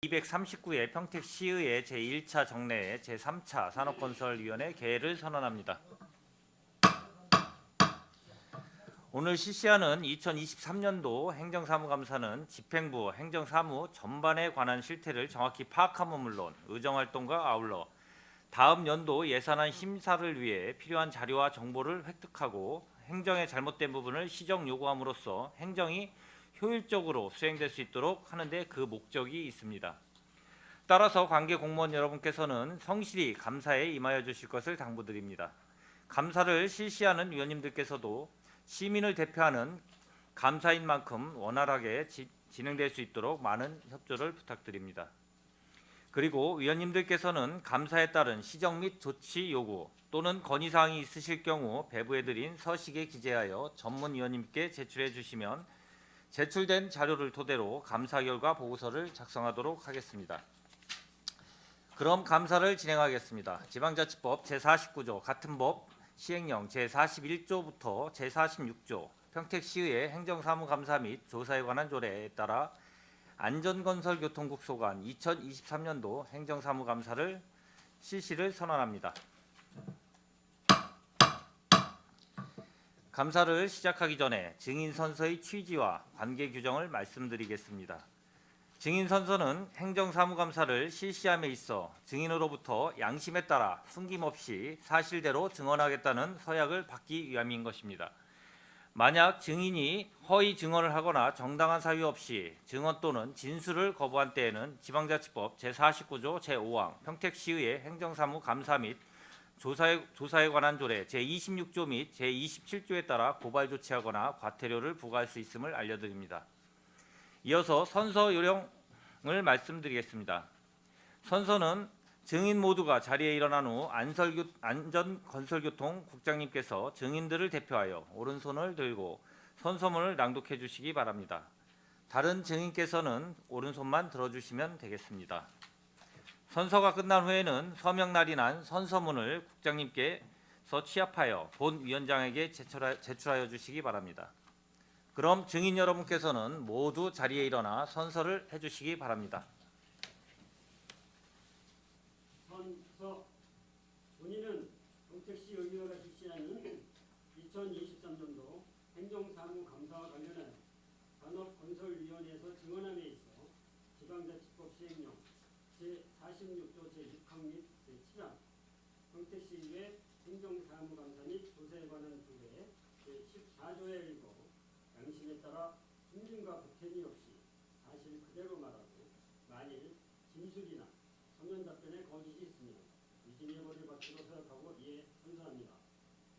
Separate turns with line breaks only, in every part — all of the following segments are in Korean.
239회 평택시의회 제1차 정례회 제3차 산업건설위원회 개회를 선언합니다. 오늘 실시하는 2023년도 행정사무감사는 집행부 행정사무 전반에 관한 실태를 정확히 파악함은 물론 의정활동과 아울러 다음 연도 예산안 심사를 위해 필요한 자료와 정보를 획득하고 행정의 잘못된 부분을 시정 요구함으로써 행정이 효율적으로 수행될 수 있도록 하는 데 그 목적이 있습니다. 따라서 관계 공무원 여러분께서는 성실히 감사에 임하여 주실 것을 당부드립니다. 감사를 실시하는 위원님들께서도 시민을 대표하는 감사인 만큼 원활하게 진행될 수 있도록 많은 협조를 부탁드립니다. 그리고 위원님들께서는 감사에 따른 시정 및 조치 요구 또는 건의사항이 있으실 경우 배부해드린 서식에 기재하여 전문위원님께 제출해 주시면 제출된 자료를 토대로 감사 결과 보고서를 작성하도록 하겠습니다. 그럼 감사를 진행하겠습니다. 지방자치법 제49조 같은 법 시행령 제41조부터 제46조 평택시의회 행정사무감사 및 조사에 관한 조례에 따라 안전건설교통국 소관 2023년도 행정사무감사를 실시를 선언합니다. 감사를 시작하기 전에 증인선서의 취지와 관계 규정을 말씀드리겠습니다. 증인선서는 행정사무감사를 실시함에 있어 증인으로부터 양심에 따라 숨김없이 사실대로 증언하겠다는 서약을 받기 위함인 것입니다. 만약 증인이 허위 증언을 하거나 정당한 사유 없이 증언 또는 진술을 거부한 때에는 지방자치법 제49조 제5항 평택시의회 행정사무감사 및 조사에 관한 조례 제26조 및 제27조에 따라 고발 조치하거나 과태료를 부과할 수 있음을 알려드립니다. 이어서 선서 요령을 말씀드리겠습니다. 선서는 증인 모두가 자리에 일어난 후 안전건설교통국장님께서 증인들을 대표하여 오른손을 들고 선서문을 낭독해 주시기 바랍니다. 다른 증인께서는 오른손만 들어주시면 되겠습니다. 선서가 끝난 후에는 서명날이 난 선서문을 국장님께서 취합하여 본 위원장에게 제출하여 주시기 바랍니다. 그럼 증인 여러분께서는 모두 자리에 일어나 선서를 해주시기 바랍니다.
선서. 본인은 평택시 의회가 실시하는 2023년도 행정사무감사와 관련한 산업건설위원회에서 증언함에 있어 지방자치법 시행령 제46조 제6항 및 제7항 평택시의회 행정사무감사 및 조사에 관한 조례 제14조에 의거 양심에 따라 숨김과 보탬이 없이 사실 그대로 말하고 만일 진술이나 서면 답변에 거짓이 있으면 위증의 벌을 받기로 서약하고 이에 선서합니다.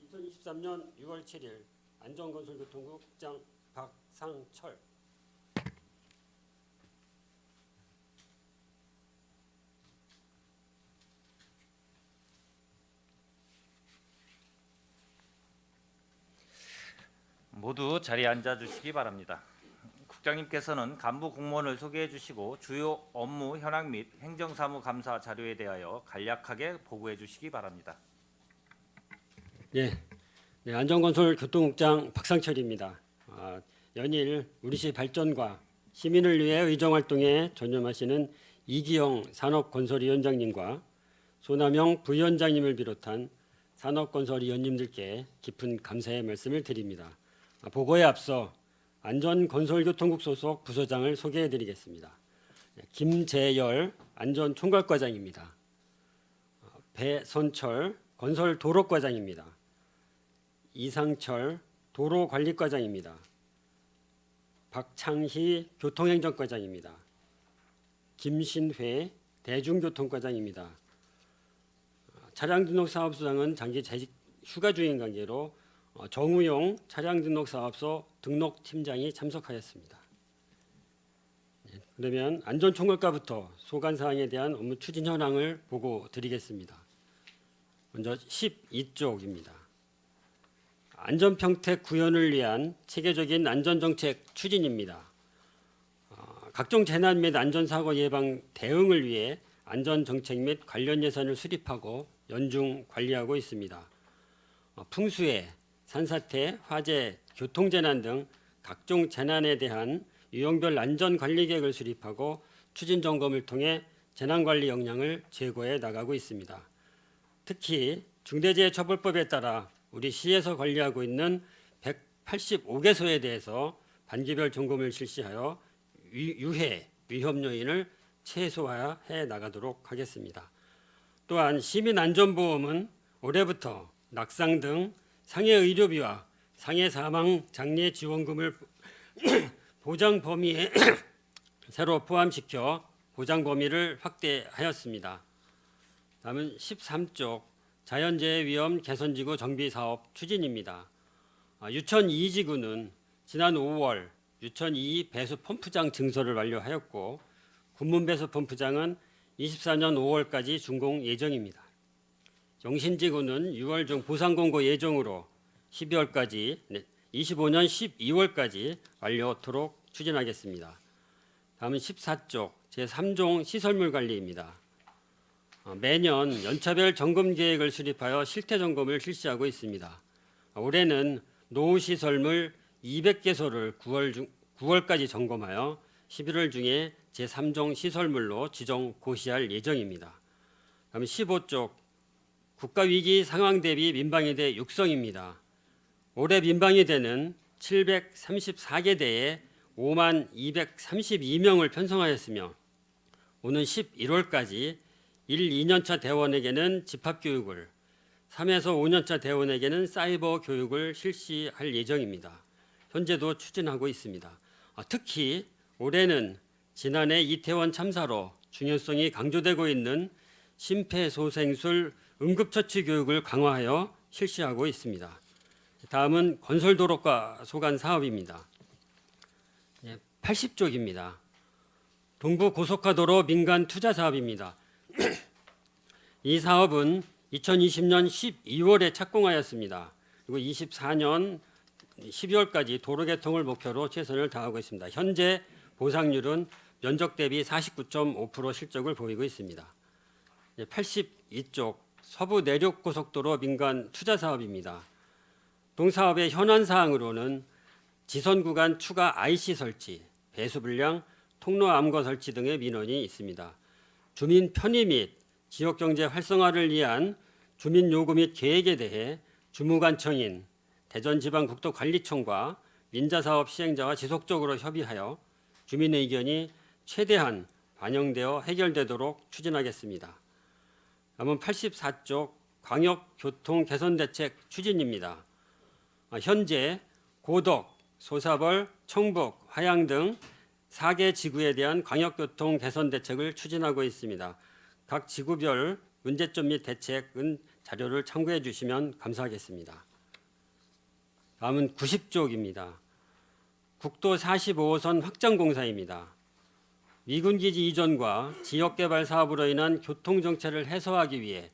2023년 6월 7일 안전건설교통국 국장 박상철.
모두 자리에 앉아 주시기 바랍니다. 국장님께서는 간부 공무원을 소개해 주시고 주요 업무 현황 및 행정사무 감사 자료에 대하여 간략하게 보고해 주시기 바랍니다.
네, 안전건설교통국장 박상철입니다. 연일 우리시 발전과 시민을 위해 의정활동에 전념하시는 이기영 산업건설위원장님과 소남영 부위원장님을 비롯한 산업건설위원님들께 깊은 감사의 말씀을 드립니다. 보고에 앞서 안전건설교통국 소속 부서장을 소개해드리겠습니다. 김재열 안전총괄과장입니다. 배선철 건설도로과장입니다. 이상철 도로관리과장입니다. 박창희 교통행정과장입니다. 김신회 대중교통과장입니다. 차량등록사업소장은 장기 재직 휴가 중인 관계로 정우용 차량등록사업소 등록팀장이 참석하였습니다. 그러면 안전총괄과부터 소관사항에 대한 업무 추진 현황을 보고 드리겠습니다. 먼저 12쪽입니다. 안전평택 구현을 위한 체계적인 안전정책 추진입니다. 각종 재난 및 안전사고 예방 대응을 위해 안전정책 및 관련 예산을 수립하고 연중 관리하고 있습니다. 풍수해, 산사태, 화재, 교통재난 등 각종 재난에 대한 유형별 안전관리 계획을 수립하고 추진 점검을 통해 재난관리 역량을 제고해 나가고 있습니다. 특히 중대재해처벌법에 따라 우리 시에서 관리하고 있는 185개소에 대해서 반기별 점검을 실시하여 유해, 위험 요인을 최소화해 나가도록 하겠습니다. 또한 시민안전보험은 올해부터 낙상 등 상해 의료비와 상해 사망 장례 지원금을 보장 범위에 새로 포함시켜 보장 범위를 확대하였습니다. 다음은 13쪽 자연재해 위험 개선지구 정비 사업 추진입니다. 유천 2지구는 지난 5월 유천 2 배수 펌프장 증설을 완료하였고 군문 배수 펌프장은 24년 5월까지 준공 예정입니다. 영신지구는 6월 중 보상 공고 예정으로 12월까지 25년 12월까지 완료토록 추진하겠습니다. 다음은 14쪽 제3종 시설물 관리입니다. 매년 연차별 점검 계획을 수립하여 실태 점검을 실시하고 있습니다. 올해는 노후시설물 200개소를 9월까지 점검하여 11월 중에 제3종 시설물로 지정 고시할 예정입니다. 다음 15쪽 국가위기 상황 대비 민방위대 육성입니다. 올해 민방위대는 734개 대에 5만 232명을 편성하였으며 오는 11월까지 1, 2년차 대원에게는 집합교육을 3에서 5년차 대원에게는 사이버 교육을 실시할 예정입니다. 현재도 추진하고 있습니다. 특히 올해는 지난해 이태원 참사로 중요성이 강조되고 있는 심폐소생술 응급처치 교육을 강화하여 실시하고 있습니다. 다음은 건설도로과 소관 사업입니다. 80쪽입니다. 동부고속화도로 민간 투자 사업입니다. 이 사업은 2020년 12월에 착공하였습니다. 그리고 24년 12월까지 도로 개통을 목표로 최선을 다하고 있습니다. 현재 보상률은 면적 대비 49.5% 실적을 보이고 있습니다. 82쪽 서부 내륙고속도로 민간 투자 사업입니다. 동사업의 현안 사항으로는 지선 구간 추가 IC 설치, 배수 불량, 통로 암거 설치 등의 민원이 있습니다. 주민 편의 및 지역 경제 활성화를 위한 주민 요구 및 계획에 대해 주무관청인 대전지방국토관리청과 민자사업 시행자와 지속적으로 협의하여 주민 의견이 최대한 반영되어 해결되도록 추진하겠습니다. 다음은 84쪽 광역교통 개선대책 추진입니다. 현재 고덕, 소사벌, 청북, 화양 등 4개 지구에 대한 광역교통 개선대책을 추진하고 있습니다. 각 지구별 문제점 및 대책은 자료를 참고해 주시면 감사하겠습니다. 다음은 90쪽입니다. 국도 45호선 확장 공사입니다. 미군기지 이전과 지역개발 사업으로 인한 교통정체를 해소하기 위해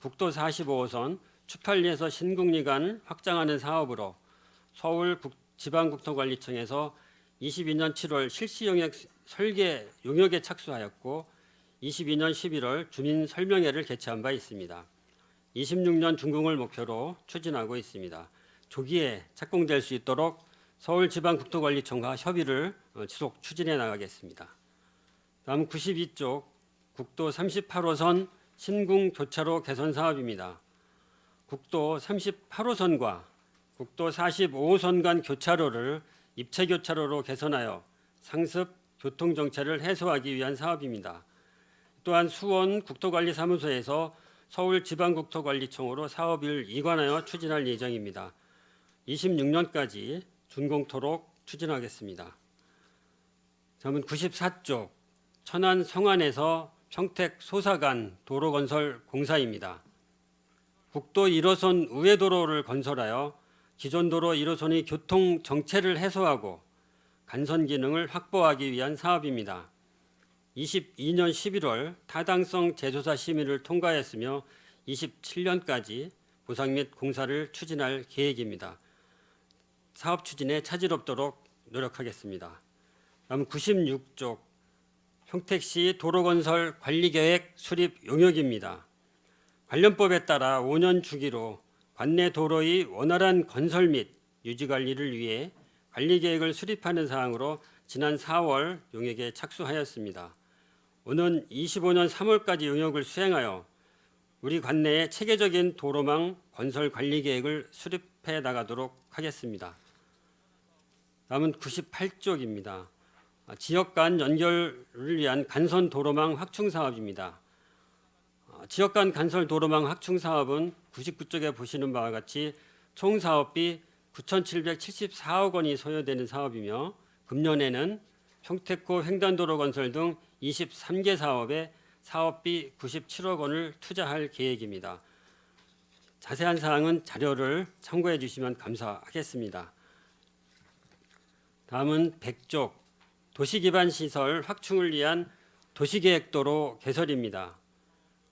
국도 45호선 추팔리에서 신국리 간 확장하는 사업으로 서울지방국토관리청에서 22년 7월 실시용역 설계 용역에 착수하였고 22년 11월 주민 설명회를 개최한 바 있습니다. 26년 준공을 목표로 추진하고 있습니다. 조기에 착공될 수 있도록 서울지방국토관리청과 협의를 지속 추진해 나가겠습니다. 다음 92쪽 국도 38호선 신궁 교차로 개선 사업입니다. 국도 38호선과 국도 45호선 간 교차로를 입체 교차로로 개선하여 상습 교통 정체를 해소하기 위한 사업입니다. 또한 수원 국토관리사무소에서 서울지방국토관리청으로 사업을 이관하여 추진할 예정입니다. 26년까지 준공토록 추진하겠습니다. 다음은 94쪽 천안 성안에서 평택 소사 간 도로 건설 공사입니다. 국도 1호선 우회도로를 건설하여 기존 도로 1호선의 교통 정체를 해소하고 간선 기능을 확보하기 위한 사업입니다. 22년 11월 타당성 재조사 심의를 통과했으며 27년까지 보상 및 공사를 추진할 계획입니다. 사업 추진에 차질 없도록 노력하겠습니다. 다음 96쪽 평택시 도로건설 관리계획 수립 용역입니다. 관련법에 따라 5년 주기로 관내 도로의 원활한 건설 및 유지 관리를 위해 관리계획을 수립하는 사항으로 지난 4월 용역에 착수하였습니다. 오는 25년 3월까지 용역을 수행하여 우리 관내에 체계적인 도로망 건설 관리 계획을 수립해 나가도록 하겠습니다. 다음은 98쪽입니다. 지역 간 연결을 위한 간선 도로망 확충 사업입니다. 지역 간 간설 도로망 확충 사업은 99쪽에 보시는 바와 같이 총 사업비 9,774억 원이 소요되는 사업이며 금년에는 평택호 횡단도로 건설 등 23개 사업에 사업비 97억 원을 투자할 계획입니다. 자세한 사항은 자료를 참고해 주시면 감사하겠습니다. 다음은 100쪽 도시기반 시설 확충을 위한 도시계획도로 개설입니다.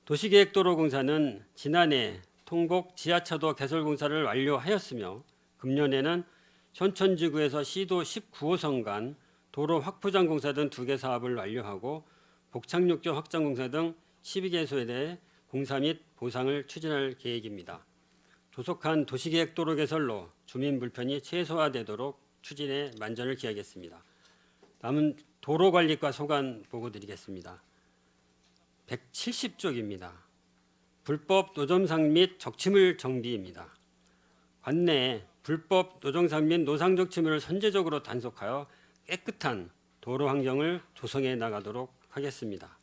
도시계획도로 공사는 지난해 통곡 지하차도 개설 공사를 완료하였으며 금년에는 현천지구에서 시도 19호선 간 도로 확포장 공사 등 2개 사업을 완료하고 복창육교 확장 공사 등 12개소에 대해 공사 및 보상을 추진할 계획입니다. 조속한 도시계획도로 개설로 주민 불편이 최소화되도록 추진에 만전을 기하겠습니다. 다음은 도로관리과 소관 보고 드리겠습니다. 170쪽입니다. 불법 노점상 및 적치물 정비입니다. 관내에 불법 노점상 및 노상적 치물을 선제적으로 단속하여 깨끗한 도로 환경을 조성해 나가도록 하겠습니다.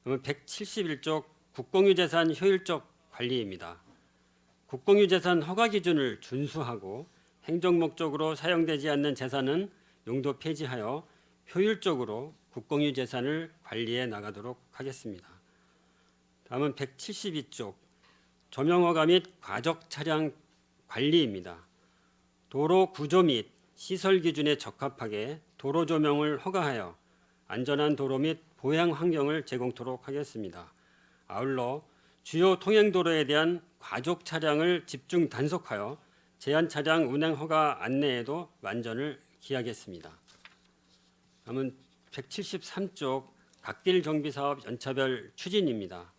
그러면 171쪽 국공유재산 효율적 관리입니다. 국공유재산 허가 기준을 준수하고 행정 목적으로 사용되지 않는 재산은 용도 폐지하여 효율적으로 국공유재산을 관리해 나가도록 하겠습니다. 다음은 172쪽 조명허가 및 과적 차량 관리입니다. 도로 구조 및 시설 기준에 적합하게 도로 조명을 허가하여 안전한 도로 및 보행 환경을 제공토록 하겠습니다. 아울러 주요 통행도로에 대한 과속 차량을 집중 단속하여 제한 차량 운행 허가 안내에도 만전을 기하겠습니다. 다음은 173쪽 각길 정비 사업 연차별 추진입니다.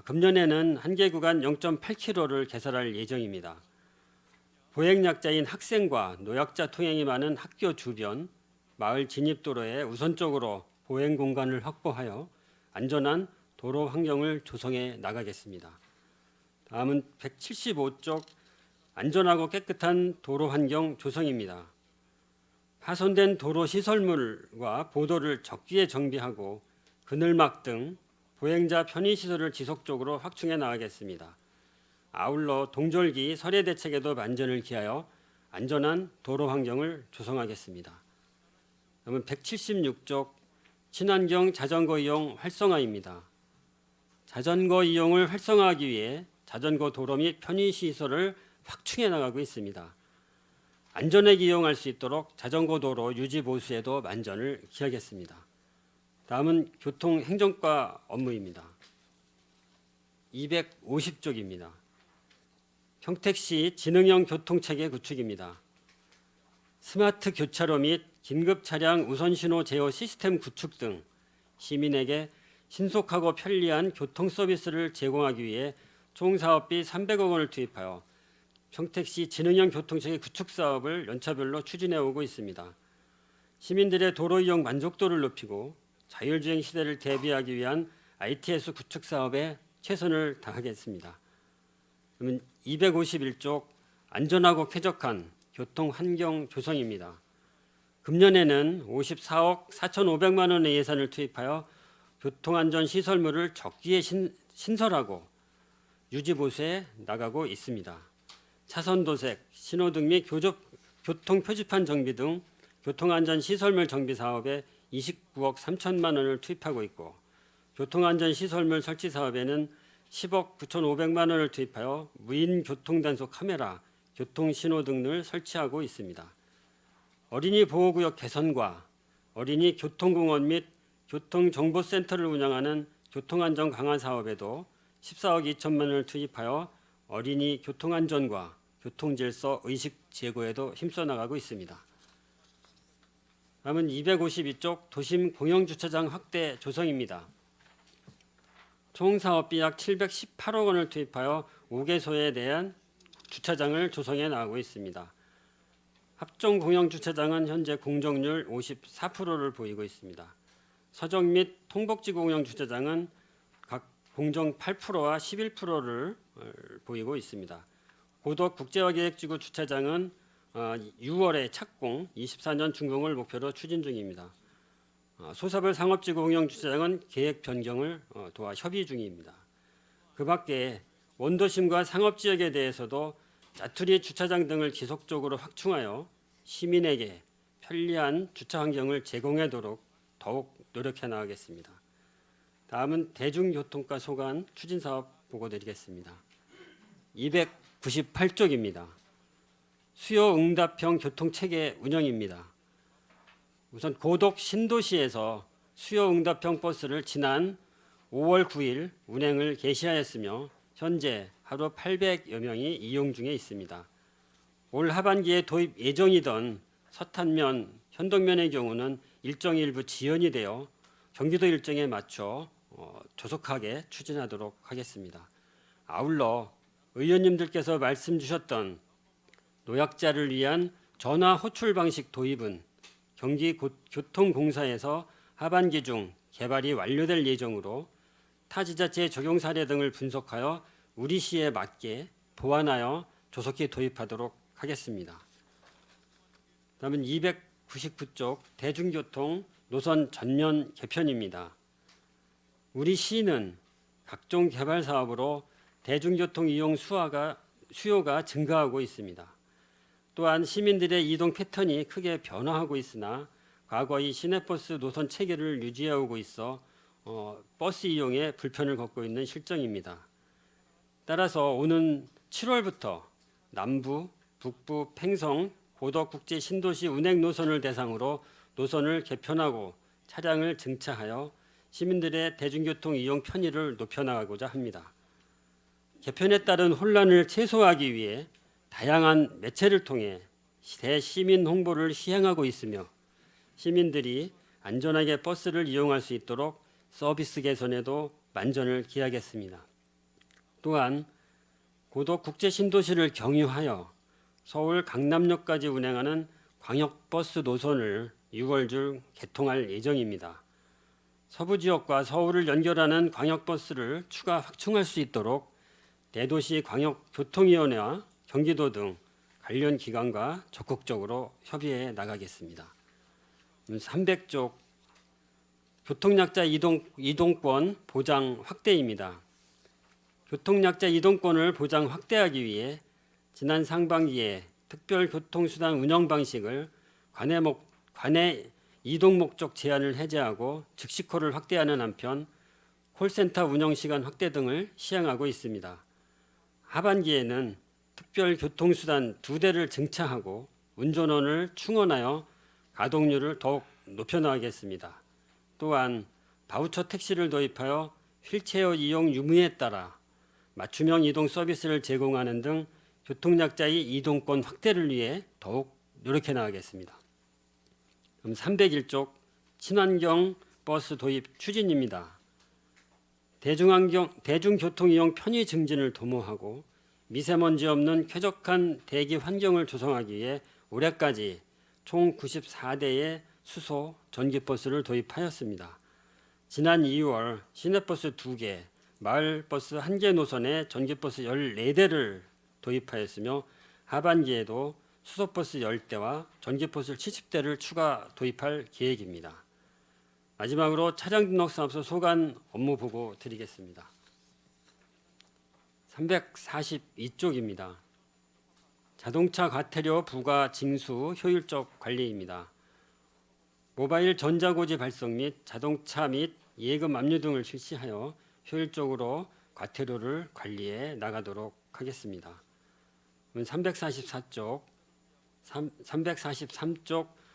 금년에는 한 개 구간 0.8km를 개설할 예정입니다. 보행약자인 학생과 노약자 통행이 많은 학교 주변, 마을 진입도로에 우선적으로 보행 공간을 확보하여 안전한 도로 환경을 조성해 나가겠습니다. 다음은 175쪽 안전하고 깨끗한 도로 환경 조성입니다. 파손된 도로 시설물과 보도를 적기에 정비하고 그늘막 등 보행자 편의시설을 지속적으로 확충해 나가겠습니다. 아울러 동절기 설해 대책에도 만전을 기하여 안전한 도로 환경을 조성하겠습니다. 그러면 176쪽 친환경 자전거 이용 활성화입니다. 자전거 이용을 활성화하기 위해 자전거 도로 및 편의시설을 확충해 나가고 있습니다. 안전하게 이용할 수 있도록 자전거 도로 유지 보수에도 만전을 기하겠습니다. 다음은 교통행정과 업무입니다. 250쪽입니다. 평택시 지능형 교통체계 구축입니다. 스마트 교차로 및 긴급 차량 우선신호 제어 시스템 구축 등 시민에게 신속하고 편리한 교통 서비스를 제공하기 위해 총 사업비 300억 원을 투입하여 평택시 지능형 교통체계 구축 사업을 연차별로 추진해 오고 있습니다. 시민들의 도로 이용 만족도를 높이고 자율주행 시대를 대비하기 위한 ITS 구축 사업에 최선을 다하겠습니다. 그러면 251쪽 안전하고 쾌적한 교통 환경 조성입니다. 금년에는 54억 4,500만 원의 예산을 투입하여 교통안전 시설물을 적기에 신설하고 유지 보수해 나가고 있습니다. 차선 도색, 신호등 및 교통 표지판 정비 등 교통안전 시설물 정비 사업에 29억 3천만 원을 투입하고 있고 교통안전 시설물 설치 사업에는 10억 9,500만 원을 투입하여 무인 교통단속 카메라, 교통신호등 등을 설치하고 있습니다. 어린이 보호구역 개선과 어린이 교통공원 및 교통정보센터를 운영하는 교통안전 강화 사업에도 14억 2천만 원을 투입하여 어린이 교통안전과 교통질서 의식 제고에도 힘써 나가고 있습니다. 다음은 252쪽 도심 공영주차장 확대 조성입니다. 총 사업비 약 718억 원을 투입하여 5개소에 대한 주차장을 조성해 나가고 있습니다. 합종 공영주차장은 현재 공정률 54%를 보이고 있습니다. 서적 및 통복지구 운영 주차장은 각 공정 8%와 11%를 보이고 있습니다. 고덕 국제화계획지구 주차장은 6월에 착공, 24년 준공을 목표로 추진 중입니다. 소사별 상업지구 운영 주차장은 계획 변경을 도와 협의 중입니다. 그 밖에 원도심과 상업지역에 대해서도 자투리 주차장 등을 지속적으로 확충하여 시민에게 편리한 주차 환경을 제공하도록 더욱 노력해 나가겠습니다. 다음은 대중교통과 소관 추진사업 보고드리겠습니다. 298쪽입니다. 수요응답형 교통체계 운영입니다. 우선 고덕 신도시에서 수요응답형 버스를 지난 5월 9일 운행을 개시하였으며 현재 하루 800여 명이 이용 중에 있습니다. 올 하반기에 도입 예정이던 서탄면, 현덕면의 경우는 일정 일부 지연이 되어 경기도 일정에 맞춰 조속하게 추진하도록 하겠습니다. 아울러 의원님들께서 말씀 주셨던 노약자를 위한 전화 호출 방식 도입은 경기교통공사에서 하반기 중 개발이 완료될 예정으로 타 지자체의 적용 사례 등을 분석하여 우리 시에 맞게 보완하여 조속히 도입하도록 하겠습니다. 다음은 299쪽 대중교통 노선 전면 개편입니다. 우리 시는 각종 개발 사업으로 대중교통 이용 수요가 증가하고 있습니다. 또한 시민들의 이동 패턴이 크게 변화하고 있으나 과거의 시내버스 노선 체계를 유지해오고 있어 버스 이용에 불편을 겪고 있는 실정입니다. 따라서 오는 7월부터 남부, 북부, 팽성, 고덕국제 신도시 운행 노선을 대상으로 노선을 개편하고 차량을 증차하여 시민들의 대중교통 이용 편의를 높여나가고자 합니다. 개편에 따른 혼란을 최소화하기 위해 다양한 매체를 통해 대시민 홍보를 시행하고 있으며 시민들이 안전하게 버스를 이용할 수 있도록 서비스 개선에도 만전을 기하겠습니다. 또한 고덕 국제신도시를 경유하여 서울 강남역까지 운행하는 광역버스 노선을 6월 중 개통할 예정입니다. 서부 지역과 서울을 연결하는 광역버스를 추가 확충할 수 있도록 대도시 광역교통위원회와 경기도 등 관련 기관과 적극적으로 협의해 나가겠습니다. 300쪽 교통약자 이동권 보장 확대입니다. 교통약자 이동권을 보장 확대하기 위해 지난 상반기에 특별교통수단 운영 방식을 관내 이동 목적 제한을 해제하고 즉시콜을 확대하는 한편 콜센터 운영 시간 확대 등을 시행하고 있습니다. 하반기에는 특별교통수단 2대를 증차하고 운전원을 충원하여 가동률을 더욱 높여나가겠습니다. 또한 바우처 택시를 도입하여 휠체어 이용 유무에 따라 맞춤형 이동 서비스를 제공하는 등 교통약자의 이동권 확대를 위해 더욱 노력해 나가겠습니다. 그럼 301쪽 친환경 버스 도입 추진입니다. 대중교통 이용 편의 증진을 도모하고 미세먼지 없는 쾌적한 대기 환경을 조성하기 위해 올해까지 총 94대의 수소 전기버스를 도입하였습니다. 지난 2월 시내버스 2개, 마을버스 1개 노선에 전기버스 14대를 도입하였으며 하반기에도 수소버스 10대와 전기버스 70대를 추가 도입할 계획입니다. 마지막으로 차량 등록 사업소 소관 업무 보고 드리겠습니다. 342쪽입니다. 자동차 과태료 부과 징수 효율적 관리입니다. 모바일 전자고지 발송 및 자동차 및 예금 압류 등을 실시하여 효율적으로 과태료를 관리해 나가도록 하겠습니다. 343쪽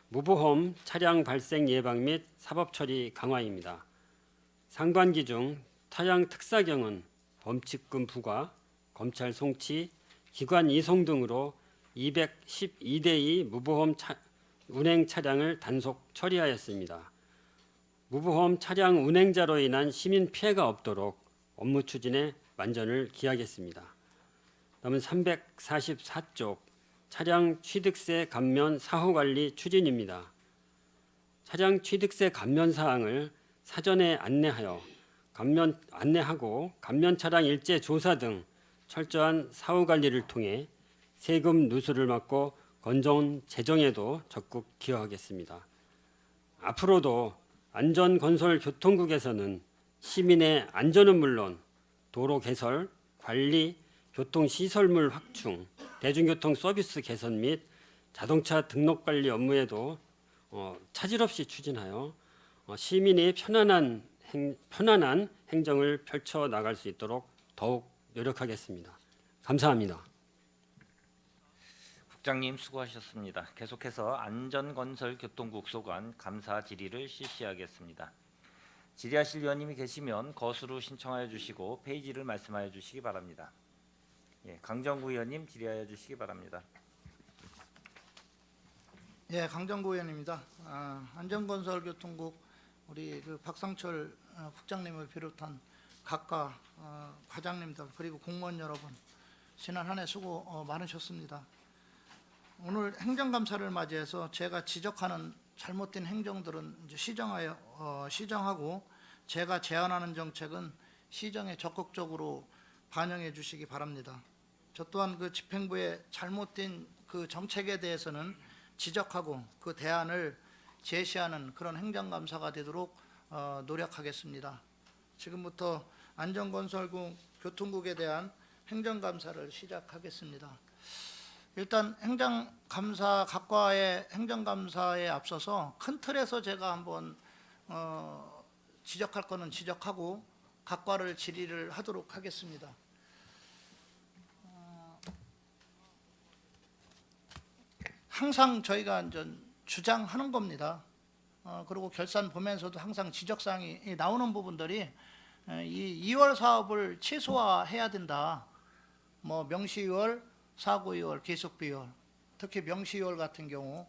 무보험 차량 발생 예방 및 사법 처리 강화입니다. 상반기 중 차량 특사경은 범칙금 부과, 검찰 송치, 기관 이송 등으로 212대의 무보험 운행 차량을 단속 처리하였습니다. 무보험 차량 운행자로 인한 시민 피해가 없도록 업무 추진에 만전을 기하겠습니다. 다음은 344쪽 차량 취득세 감면 사후 관리 추진입니다. 차량 취득세 감면 사항을 사전에 안내하고 감면 차량 일제 조사 등 철저한 사후 관리를 통해 세금 누수를 막고 건전 재정에도 적극 기여하겠습니다. 앞으로도 안전건설교통국에서는 시민의 안전은 물론 도로 개설, 관리, 교통시설물 확충, 대중교통 서비스 개선 및 자동차 등록 관리 업무에도 차질 없이 추진하여 시민이 편안한 행정을 펼쳐 나갈 수 있도록 더욱 노력하겠습니다. 감사합니다.
국장님 수고하셨습니다. 계속해서 안전건설교통국 소관 감사 질의를 실시하겠습니다. 질의하실 위원님이 계시면 거수로 신청하여 주시고 페이지를 말씀하여 주시기 바랍니다. 예, 강정구 의원님 질의하여 주시기 바랍니다.
예, 강정구 의원입니다. 안전건설교통국 우리 그 박상철 국장님을 비롯한 각과 과장님들 그리고 공무원 여러분 지난 한 해 수고 많으셨습니다. 오늘 행정감사를 맞이해서 제가 지적하는 잘못된 행정들은 이제 시정하고 제가 제안하는 정책은 시정에 적극적으로 반영해 주시기 바랍니다. 저 또한 그 집행부의 잘못된 그 정책에 대해서는 지적하고 그 대안을 제시하는 그런 행정감사가 되도록 노력하겠습니다. 지금부터 안전건설국 교통국에 대한 행정감사를 시작하겠습니다. 일단 행정감사 각과의 행정감사에 앞서서 큰 틀에서 제가 한번 지적할 거는 지적하고 각과를 질의를 하도록 하겠습니다. 항상 저희가 이제 주장하는 겁니다. 그리고 결산 보면서도 항상 지적사항이 나오는 부분들이 이 2월 사업을 최소화해야 된다. 뭐 명시유월, 사고유월, 계속비유월, 특히 명시유월 같은 경우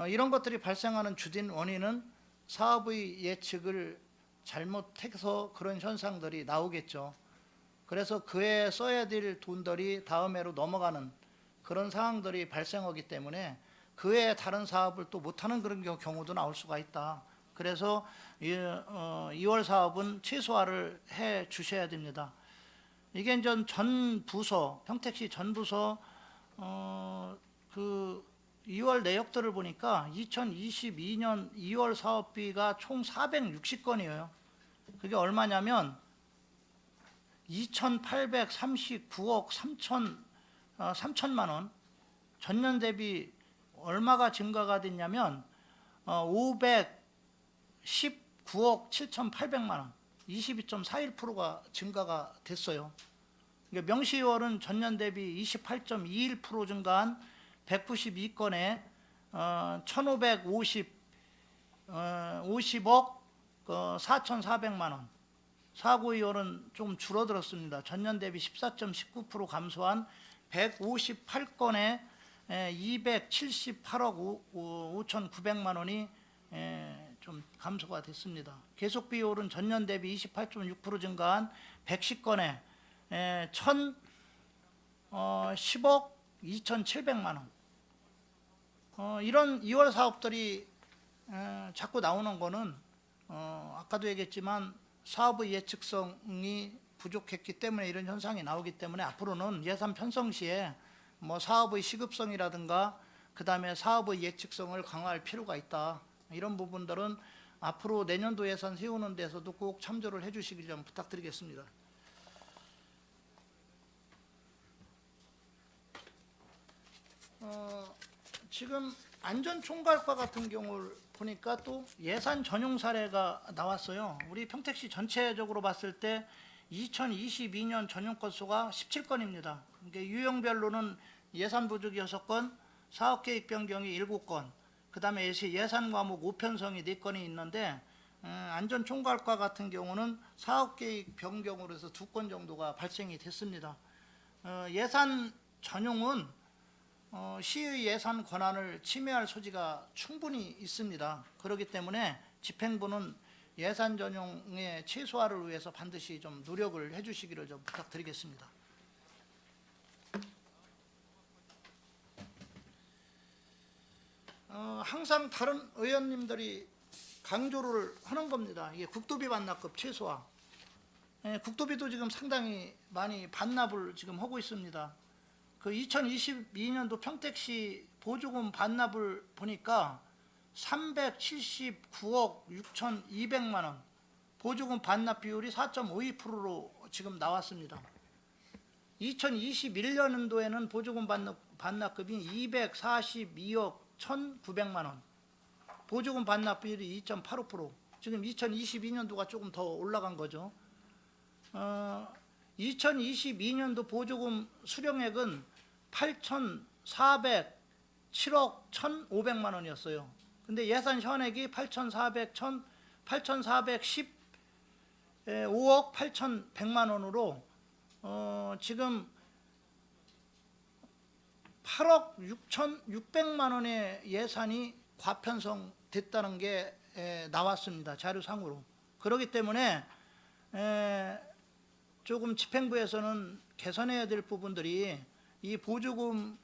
이런 것들이 발생하는 주된 원인은 사업의 예측을 잘못해서 그런 현상들이 나오겠죠. 그래서 그에 써야 될 돈들이 다음 해로 넘어가는 그런 상황들이 발생하기 때문에 그에 다른 사업을 또 못하는 그런 경우도 나올 수가 있다. 그래서 2월 사업은 최소화를 해 주셔야 됩니다. 이게 전 부서, 평택시 전 부서 그 2월 내역들을 보니까 2022년 2월 사업비가 총 460건이에요. 그게 얼마냐면 2,839억 3천만 원. 전년 대비 얼마가 증가가 됐냐면 519억 7,800만 원. 22.41%가 증가가 됐어요. 그러니까 명시월은 전년 대비 28.21% 증가한 192건에 1,550억 4,400만 원. 사고이월은 좀 줄어들었습니다. 전년 대비 14.19% 감소한 158건에 278억 5,900만 원이 좀 감소가 됐습니다. 계속비율은 전년 대비 28.6% 증가한 110건에 1,010억 2,700만 원. 이런 2월 사업들이 자꾸 나오는 거는 아까도 얘기했지만 사업의 예측성이 부족했기 때문에 이런 현상이 나오기 때문에 앞으로는 예산 편성 시에 뭐 사업의 시급성이라든가 그 다음에 사업의 예측성을 강화할 필요가 있다. 이런 부분들은 앞으로 내년도 예산 세우는 데서도 꼭 참조를 해주시길 좀 부탁드리겠습니다. 지금 안전총괄과 같은 경우를 보니까 또 예산 전용 사례가 나왔어요. 우리 평택시 전체적으로 봤을 때 2022년 전용 건수가 17건입니다. 그러니까 유형별로는 예산 부족이 6건, 사업계획 변경이 7건, 그 다음에 예산 과목 5편성이 4건이 있는데 안전총괄과 같은 경우는 사업계획 변경으로 해서 2건 정도가 발생이 됐습니다. 예산 전용은 시의 예산 권한을 침해할 소지가 충분히 있습니다. 그렇기 때문에 집행부는 예산 전용의 최소화를 위해서 반드시 좀 노력을 해주시기를 좀 부탁드리겠습니다. 항상 다른 의원님들이 강조를 하는 겁니다. 이게 국도비 반납급 최소화. 예, 국도비도 지금 상당히 많이 반납을 지금 하고 있습니다. 그 2022년도 평택시 보조금 반납을 보니까 379억 6,200만 원, 보조금 반납 비율이 4.52%로 지금 나왔습니다. 2021년도에는 보조금 반납급이 242억 1,900만 원, 보조금 반납 비율이 2.85%. 지금 2022년도가 조금 더 올라간 거죠. 2022년도 보조금 수령액은 8,407억 1,500만 원이었어요. 근데 예산 현액이 8,415억 8,100만 원으로 지금 8억 6,600만 원의 예산이 과편성됐다는 게 나왔습니다. 자료상으로. 그렇기 때문에 조금 집행부에서는 개선해야 될 부분들이 이 보조금이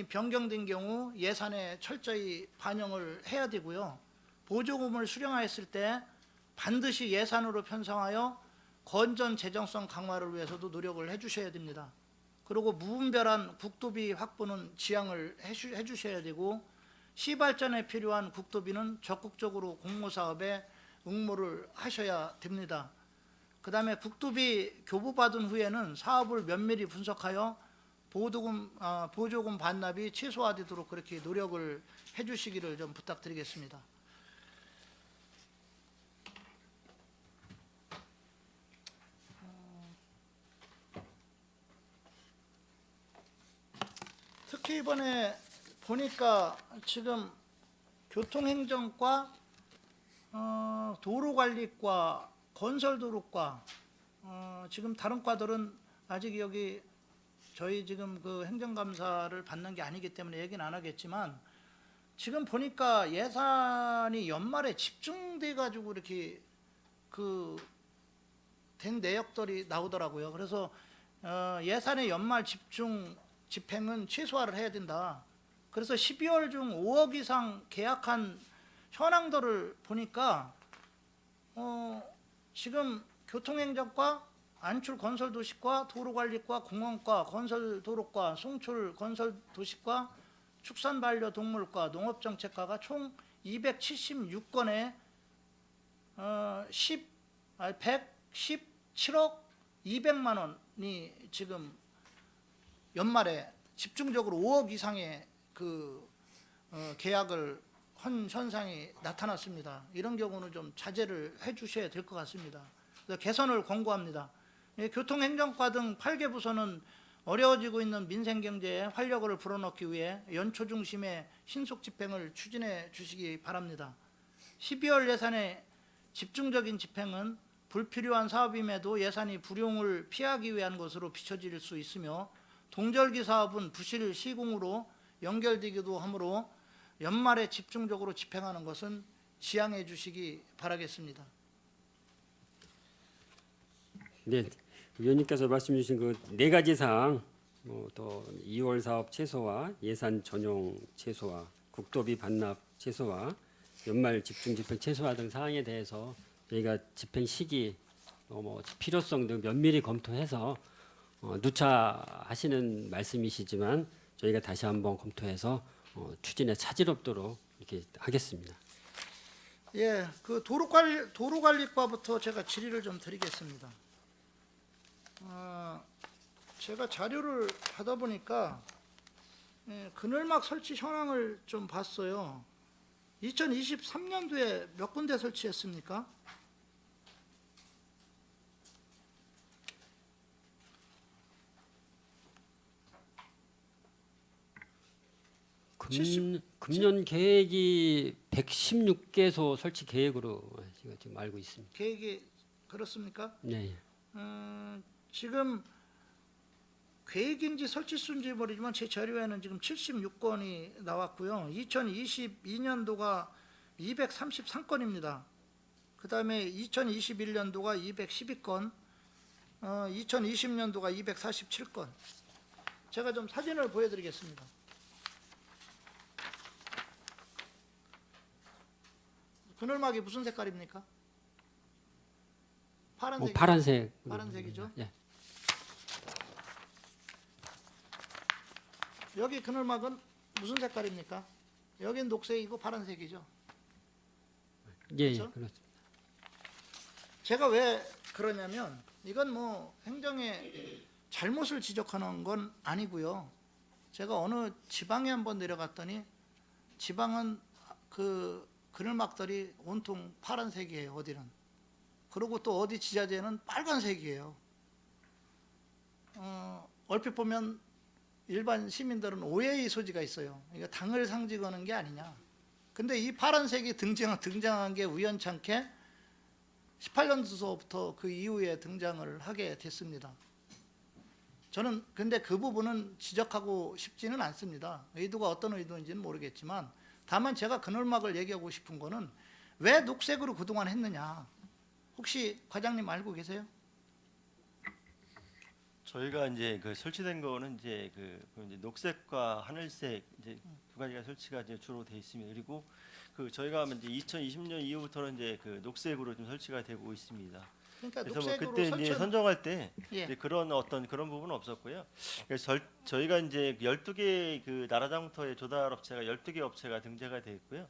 변경된 경우 예산에 철저히 반영을 해야 되고요. 보조금을 수령하였을 때 반드시 예산으로 편성하여 건전 재정성 강화를 위해서도 노력을 해주셔야 됩니다. 그리고 무분별한 국도비 확보는 지양을 해주셔야 되고, 시발전에 필요한 국도비는 적극적으로 공모사업에 응모를 하셔야 됩니다. 그 다음에 국도비 교부받은 후에는 사업을 면밀히 분석하여 보조금 반납이 최소화되도록 그렇게 노력을 해주시기를 좀 부탁드리겠습니다. 특히 이번에 보니까 지금 교통행정과 도로관리과 건설도로과 지금 다른 과들은 아직 여기 저희 지금 그 행정감사를 받는 게 아니기 때문에 얘기는 안 하겠지만, 지금 보니까 예산이 연말에 집중돼 가지고 이렇게 그 된 내역들이 나오더라고요. 그래서 예산의 연말 집행은 최소화를 해야 된다. 그래서 12월 중 5억 이상 계약한 현황들을 보니까 지금 교통행정과, 안출건설도시과, 도로관리과, 공원과, 건설도로과, 송출건설도시과, 축산반려동물과, 농업정책과가 총 276건에 117억 200만 원이 지금 연말에 집중적으로 5억 이상의 그 계약을 한 현상이 나타났습니다. 이런 경우는 좀 자제를 해주셔야 될 것 같습니다. 그래서 개선을 권고합니다. 교통행정과 등 8개 부서는 어려워지고 있는 민생경제에 활력을 불어넣기 위해 연초 중심의 신속 집행을 추진해 주시기 바랍니다. 12월 예산의 집중적인 집행은 불필요한 사업임에도 예산이 불용을 피하기 위한 것으로 비춰질 수 있으며, 동절기 사업은 부실 시공으로 연결되기도 하므로 연말에 집중적으로 집행하는 것은 지양해 주시기 바라겠습니다.
네, 위원님께서 말씀 주신 그 네 가지 사항, 또 2월 사업 최소화, 예산 전용 최소화, 국도비 반납 최소화, 연말 집중 집행 최소화 등 사항에 대해서 저희가 집행 시기, 필요성 등 면밀히 검토해서 누차하시는 말씀이시지만 저희가 다시 한번 검토해서 추진에 차질 없도록 이렇게 하겠습니다.
예, 그 도로관리과부터 제가 질의를 좀 드리겠습니다. 제가 자료를 받아 보니까 그늘막 설치 현황을 좀 봤어요. 2023년도에 몇 군데 설치했습니까?
금년 계획이 116개소 설치 계획으로 제가 지금 알고 있습니다.
계획이 그렇습니까?
네.
지금 계획인지 설치수인지 모르지만 제 자료에는 지금 76건이 나왔고요. 2022년도가 233건입니다. 그 다음에 2021년도가 212건, 2020년도가 247건. 제가 좀 사진을 보여드리겠습니다. 그늘막이 무슨 색깔입니까? 파란색.
파란색.
파란색이죠.
예.
여기 그늘막은 무슨 색깔입니까? 여긴 녹색이고 파란색이죠.
예,
그렇죠?
그렇습니다.
제가 왜 그러냐면 이건 뭐 행정의 잘못을 지적하는 건 아니고요. 제가 어느 지방에 한번 내려갔더니 지방은 그 그늘막들이 온통 파란색이에요. 어디는. 그리고 또 어디 지자체는 빨간색이에요. 얼핏 보면 일반 시민들은 오해의 소지가 있어요. 이거 당을 상징하는 게 아니냐. 근데 이 파란색이 등장한 게 우연찮게 18년도서부터 그 이후에 등장을 하게 됐습니다. 저는 근데 그 부분은 지적하고 싶지는 않습니다. 의도가 어떤 의도인지는 모르겠지만 다만 제가 그늘막을 얘기하고 싶은 거는 왜 녹색으로 그동안 했느냐. 혹시 과장님 알고 계세요?
저희가 이제 그 설치된 거는 이제 그 이제 녹색과 하늘색 이제 두 가지가 설치가 이제 주로 돼 있습니다. 그리고 그 저희가 이제 2020년 이후부터는 이제 그 녹색으로 좀 설치가 되고 있습니다.
그러니까
그래서 뭐
녹색으로
그때 이제
설치는
선정할 때
예.
이제 그런 어떤 그런 부분은 없었고요. 그래서 저희가 이제 12개 그 나라장터의 조달 업체가 12개 업체가 등재가 돼 있고요.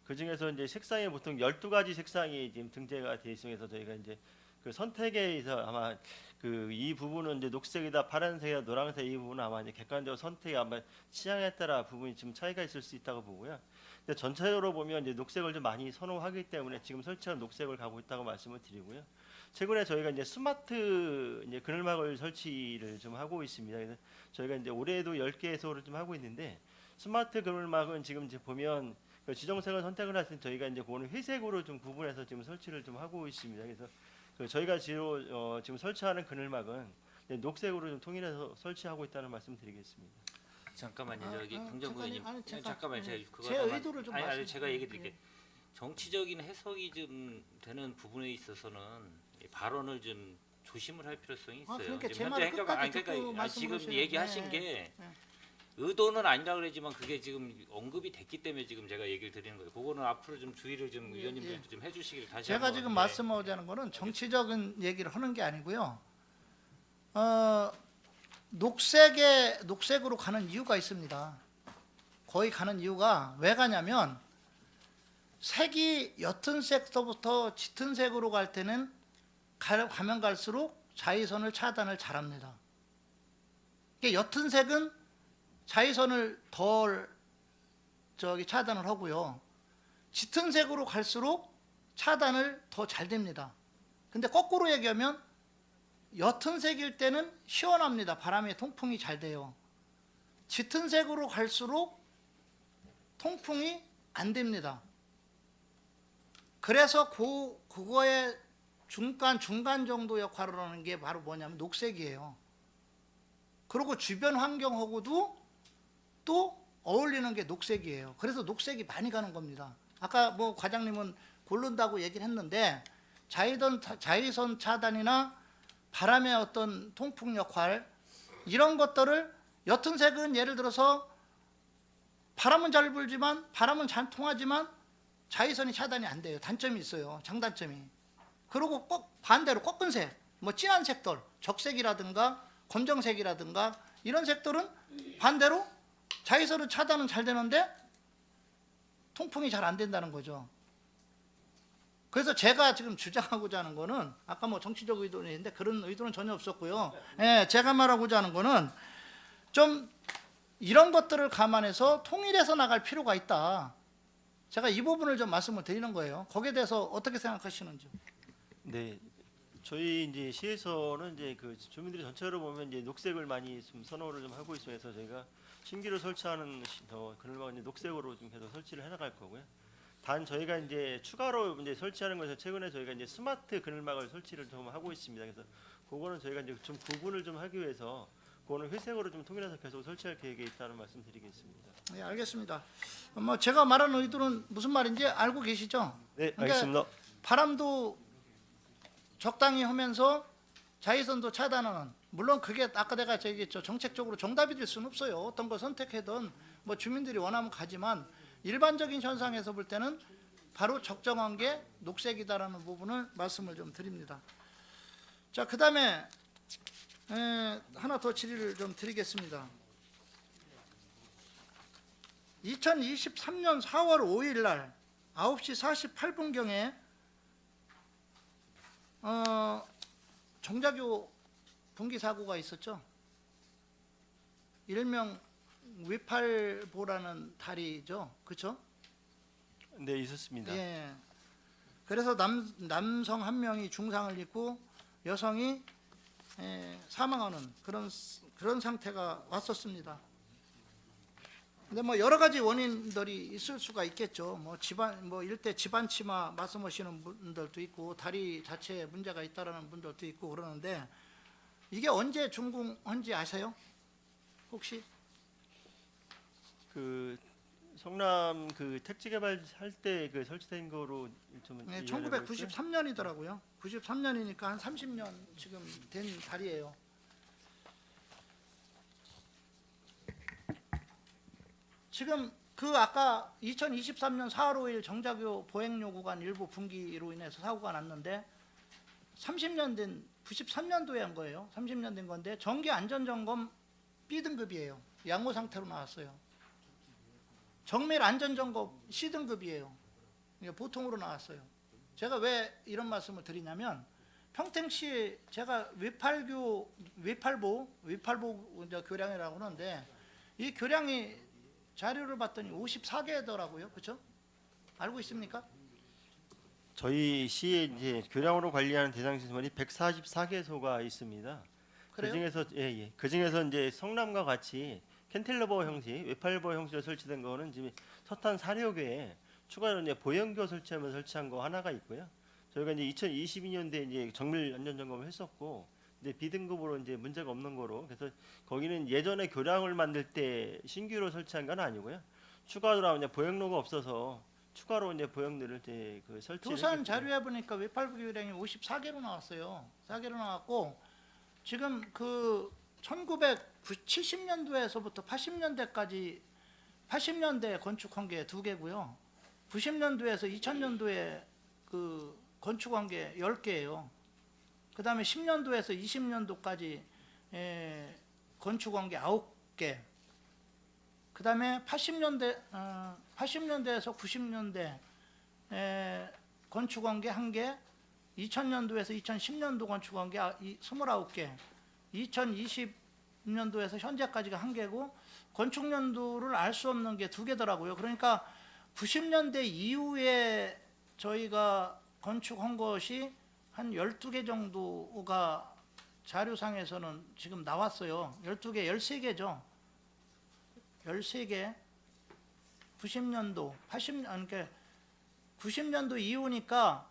그 중에서 이제 색상이 보통 12가지 색상이 지금 등재가 돼 있어서 저희가 이제 그 선택에 있어 아마 그 이 부분은 이제 녹색이다, 파란색이다, 노란색 이 부분은 아마 이제 객관적으로 선택이 아마 취향에 따라 부분이 좀 차이가 있을 수 있다고 보고요. 근데 전체적으로 보면 이제 녹색을 좀 많이 선호하기 때문에 지금 설치한 녹색을 가고 있다고 말씀을 드리고요. 최근에 저희가 이제 스마트 이제 그늘막을 설치를 좀 하고 있습니다. 그래서 저희가 이제 올해도 10개소를 좀 하고 있는데 스마트 그늘막은 지금 이제 보면 그 지정색을 선택을 하신 저희가 이제 그거는 회색으로 좀 구분해서 지금 설치를 좀 하고 있습니다. 그래서 그 저희가 지금 설치하는 그늘막은 이제 녹색으로 좀 통일해서 설치하고 있다는 말씀드리겠습니다.
잠깐만요.
아,
저기
아,
강정구 의원님.
잠깐만요. 아니,
잠깐만요.
제
제가 그거 하나만-
의도를 좀
아니
말씀-
제가 얘기 드릴게요.
예.
정치적인 해석이 좀 되는 부분에 있어서는 이 발언을 좀 조심을 할 필요성이 있어요.
그러니까
지금
제
현재
말을
행정
끝까지
아니
듣고
그러니까 지금
말씀하셔야
얘기하신
네,
게
네.
의도는 아니라 그러지만 그게 지금 언급이 됐기 때문에 지금 제가 얘기를 드리는 거예요. 그거는 앞으로 좀 주의를 좀
예,
의원님들도 좀 해주시길 다시
제가
한번.
지금
네.
말씀하자는 거는 정치적인 얘기를 하는 게 아니고요. 녹색으로 가는 이유가 있습니다. 거의 가는 이유가 왜 가냐면 색이 옅은 색서부터 짙은 색으로 갈 때는 가면 갈수록 자외선을 차단을 잘합니다. 옅은 색은 자외선을 덜 차단을 하고요. 짙은 색으로 갈수록 차단을 더 잘 됩니다. 근데 거꾸로 얘기하면 옅은 색일 때는 시원합니다. 바람의 통풍이 잘 돼요. 짙은 색으로 갈수록 통풍이 안 됩니다. 그래서 그거의 중간 정도 역할을 하는 게 바로 뭐냐면 녹색이에요. 그리고 주변 환경하고도 또 어울리는 게 녹색이에요. 그래서 녹색이 많이 가는 겁니다. 아까 뭐 과장님은 고른다고 얘기를 했는데 자외선 차단이나 바람의 어떤 통풍 역할 이런 것들을 옅은 색은 예를 들어서 바람은 잘 불지만 바람은 잘 통하지만 자외선이 차단이 안 돼요. 단점이 있어요. 장단점이. 그리고 꼭 반대로 꺾은 색, 뭐 진한 색들, 적색이라든가 검정색이라든가 이런 색들은 반대로 자외선은 차단은 잘 되는데 통풍이 잘 안 된다는 거죠. 그래서 제가 지금 주장하고자 하는 거는 아까 뭐 정치적 의도는 있는데 그런 의도는 전혀 없었고요. 예, 제가 말하고자 하는 거는 좀 이런 것들을 감안해서 통일해서 나갈 필요가 있다. 제가 이 부분을 좀 말씀을 드리는 거예요. 거기에 대해서 어떻게 생각하시는지.
네, 저희 이제 시에서는 이제 그 주민들이 전체로 보면 이제 녹색을 많이 좀 선호를 좀 하고 있어서 저희가 신규로 설치하는 그늘막은 이제 녹색으로 좀 계속 설치를 해나갈 거고요. 단 저희가 이제 추가로 이제 설치하는 것에서 최근에 저희가 이제 스마트 그늘막을 설치를 좀 하고 있습니다. 그래서 그거는 저희가 이제 좀 구분을 좀 하기 위해서 그거는 회색으로 좀 통일해서 계속 설치할 계획에 있다는 말씀드리겠습니다.
네, 알겠습니다. 뭐 제가 말하는 의도는 무슨 말인지 알고 계시죠?
네,
그러니까
알겠습니다.
바람도 적당히 하면서 자외선도 차단하는, 물론 그게 아까 내가 얘기했죠. 정책적으로 정답이 될 수는 없어요. 어떤 거 선택하든 뭐 주민들이 원하면 가지만 일반적인 현상에서 볼 때는 바로 적정한 게 녹색이다라는 부분을 말씀을 좀 드립니다. 자, 그다음에 하나 더 질의를 좀 드리겠습니다. 2023년 4월 5일 날 9시 48분경에 정자교 분기 사고가 있었죠. 일명 위팔보라는 다리죠, 그렇죠?
네, 있었습니다.
예. 그래서 남성 한 명이 중상을 입고 여성이 사망하는 그런 상태가 왔었습니다. 근데 뭐 여러 가지 원인들이 있을 수가 있겠죠. 뭐 일대 집안 치마 말씀하시는 분들도 있고 다리 자체에 문제가 있다라는 분들도 있고 그러는데 이게 언제 준공한지 아세요? 혹시?
그 성남 그 택지 개발할 때 그 설치된 거로 좀
네,
이해를 해볼게요.
1993년이더라고요. 93년이니까 한 30년 지금 된 다리예요. 지금 그 아까 2023년 4월 5일 정자교 보행료 구간 일부 분기로 인해서 사고가 났는데 30년 된 93년도에 한 거예요. 30년 된 건데 정기 안전점검 B등급이에요. 양호 상태로 나왔어요. 정밀 안전점검 C등급이에요. 이게 보통으로 나왔어요. 제가 왜 이런 말씀을 드리냐면 평택시 제가 위팔보 이제 교량이라고 하는데 이 교량이 자료를 봤더니 54개더라고요. 그렇죠? 알고 있습니까?
저희 시에 이제 교량으로 관리하는 대상 시설이 144개소가 있습니다.
그래요?
그 중에서 이제 성남과 같이 캔틸러버 형식, 외팔버 형식으로 설치된 거는 지금 서탄 4료교에 추가로 이제 보행교 설치하면 설치한 거 하나가 있고요. 저희가 이제 2022년도에 이제 정밀 안전 점검을 했었고, 이제 B등급으로 이제 문제가 없는 거로, 그래서 거기는 예전에 교량을 만들 때 신규로 설치한 건 아니고요. 추가로 이제 보행로가 없어서 추가로 이제 보행로를 이제 그 설치를
조사한
했기 때문에.
자료에 보니까 외팔부 교량이 54개로 나왔어요. 4개로 나왔고 지금 그 1970년도에서부터 80년대까지 80년대 건축한 게 2개고요. 90년도에서 2000년도에 그 건축한 게 10개예요. 그다음에 10년도에서 20년도까지 건축한 게 9개. 그다음에 80년대에서 90년대 건축한 게 1개, 2000년도에서 2010년도 건축한 게 29개, 2020년도에서 현재까지가 1개고 건축 연도를 알 수 없는 게 2개더라고요. 그러니까 90년대 이후에 저희가 건축한 것이 한 12개 정도가 자료상에서는 지금 나왔어요. 12개, 13개죠. 13개. 90년도, 그러니까 90년도 이후니까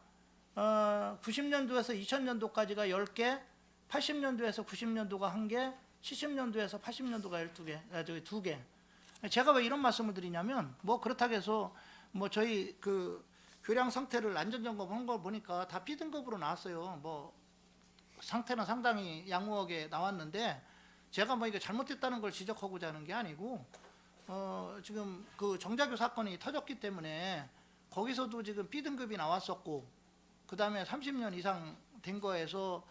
90년도에서 2000년도까지가 10개, 80년도에서 90년도가 1개, 70년도에서 80년도가 2개. 제가 왜 이런 말씀을 드리냐면 뭐 그렇다고 해서 뭐 저희 그 교량 상태를 안전점검한 걸 보니까 다 B등급으로 나왔어요. 뭐 상태는 상당히 양호하게 나왔는데 제가 뭐 이거 잘못됐다는 걸 지적하고자 하는 게 아니고 지금 그 정자교 사건이 터졌기 때문에 거기서도 지금 B등급이 나왔었고 그 다음에 30년 이상 된 거에서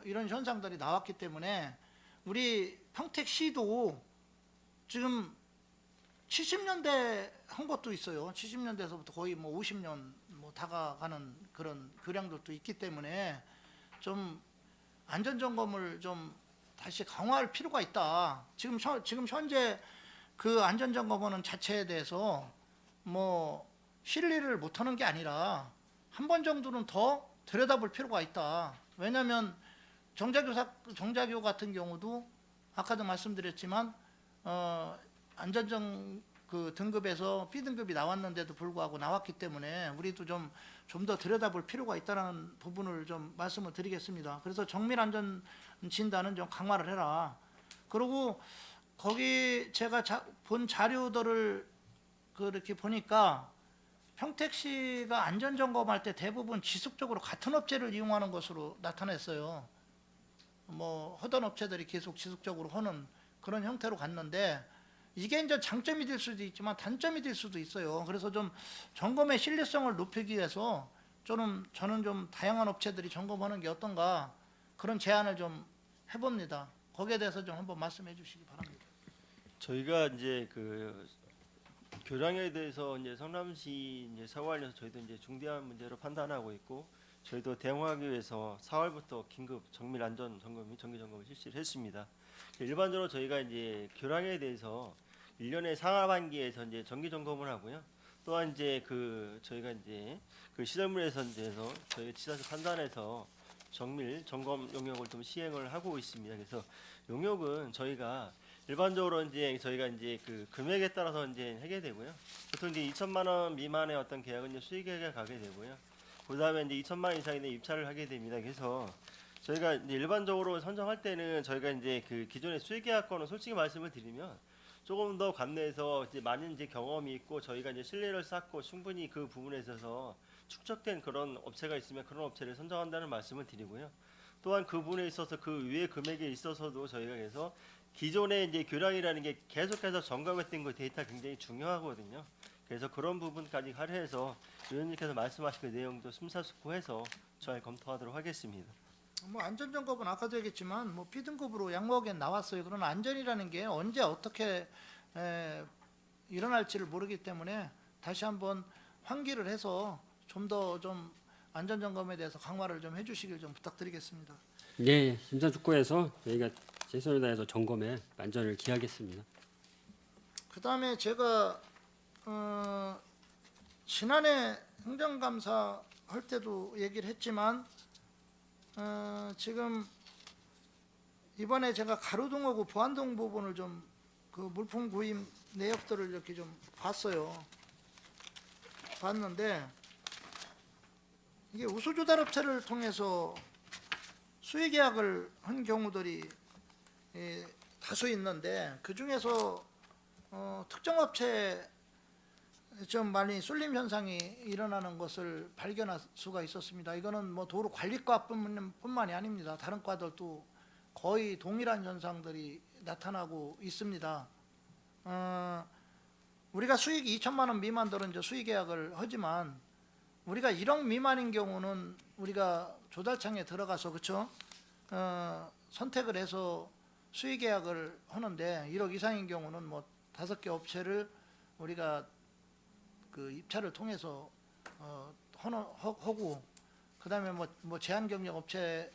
이런 현상들이 나왔기 때문에 우리 평택시도 지금 70년대 한 것도 있어요. 70년대에서부터 거의 뭐 50년 뭐 다가가는 그런 교량들도 있기 때문에 좀 안전점검을 좀 다시 강화할 필요가 있다. 지금 현재 그 안전점검하는 자체에 대해서 뭐 실리를 못하는 게 아니라 한 번 정도는 더 들여다볼 필요가 있다. 왜냐하면 정자교 같은 경우도 아까도 말씀드렸지만 안전점 그 등급에서 B등급이 나왔는데도 불구하고 나왔기 때문에 우리도 좀 더 들여다볼 필요가 있다는 부분을 좀 말씀을 드리겠습니다. 그래서 정밀 안전 진단은 좀 강화를 해라. 그리고 거기 제가 본 자료들을 그렇게 보니까 평택시가 안전점검할 때 대부분 지속적으로 같은 업체를 이용하는 것으로 나타냈어요. 뭐 하던 업체들이 계속 지속적으로 하는 그런 형태로 갔는데 이게 이제 장점이 될 수도 있지만 단점이 될 수도 있어요. 그래서 좀 점검의 신뢰성을 높이기 위해서 저는 좀 다양한 업체들이 점검하는 게 어떤가 그런 제안을 좀 해봅니다. 거기에 대해서 좀 한번 말씀해 주시기 바랍니다.
저희가 이제 그 교량에 대해서 이제 성남시 이제 사고 관련해서 저희도 이제 중대한 문제로 판단하고 있고 저희도 대응하기 위해서 4월부터 긴급 정밀 안전 점검 및 정기 점검을 실시를 했습니다. 일반적으로 저희가 이제 교량에 대해서 1년에 상하반기에서 이제 정기 점검을 하고요. 또한 이제 그 저희가 이제 그 시설물에서 대해서 저희 지자체 판단해서 정밀 점검 용역을 좀 시행을 하고 있습니다. 그래서 용역은 저희가 일반적으로 이제 저희가 이제 그 금액에 따라서 이제 하게 되고요. 보통 이제 2천만 원 미만의 어떤 계약은 이제 수익계약에 가게 되고요. 그다음에 이제 2천만 원 이상의 입찰을 하게 됩니다. 그래서 저희가 이제 일반적으로 선정할 때는 저희가 이제 그 기존의 수익계약권은 솔직히 말씀을 드리면 조금 더 관내에서 이제 많은 이제 경험이 있고 저희가 이제 신뢰를 쌓고 충분히 그 부분에 있어서 축적된 그런 업체가 있으면 그런 업체를 선정한다는 말씀을 드리고요. 또한 그 부분에 있어서 그 위의 금액에 있어서도 저희가 그래서 기존의 이제 교량이라는 게 계속해서 점검했던 그 데이터 굉장히 중요하거든요. 그래서 그런 부분까지 할애해서 의원님께서 말씀하신 그 내용도 심사숙고해서 잘 검토하도록 하겠습니다.
뭐 안전점검은 아까도 얘기했지만 뭐 B등급으로 양호하게 나왔어요. 그러나 안전이라는 게 언제 어떻게 일어날지를 모르기 때문에 다시 한번 환기를 해서 좀 더 좀 안전점검에 대해서 강화를 좀 해주시길 좀 부탁드리겠습니다.
네, 심사숙고해서 저희가 최선을 다해서 점검에 만전을 기하겠습니다.
그 다음에 제가 지난해 행정감사 할 때도 얘기를 했지만 지금 이번에 제가 가로등하고 보안동 부분을 좀 그 물품 구입 내역들을 이렇게 좀 봤는데 이게 우수조달업체를 통해서 수의계약을 한 경우들이 다수 있는데 그 중에서 특정 업체에 좀 많이 쏠림 현상이 일어나는 것을 발견할 수가 있었습니다. 이거는 뭐 도로관리과뿐만이 아닙니다. 다른 과들도 거의 동일한 현상들이 나타나고 있습니다. 우리가 수익이 2천만 원 미만들은 이제 수의계약을 하지만 우리가 1억 미만인 경우는 우리가 조달청에 들어가서 그렇죠? 선택을 해서 수의계약을 하는데 1억 이상인 경우는 뭐 5개 업체를 우리가 그 입찰을 통해서 하고 그다음에 뭐 제한 경력 업체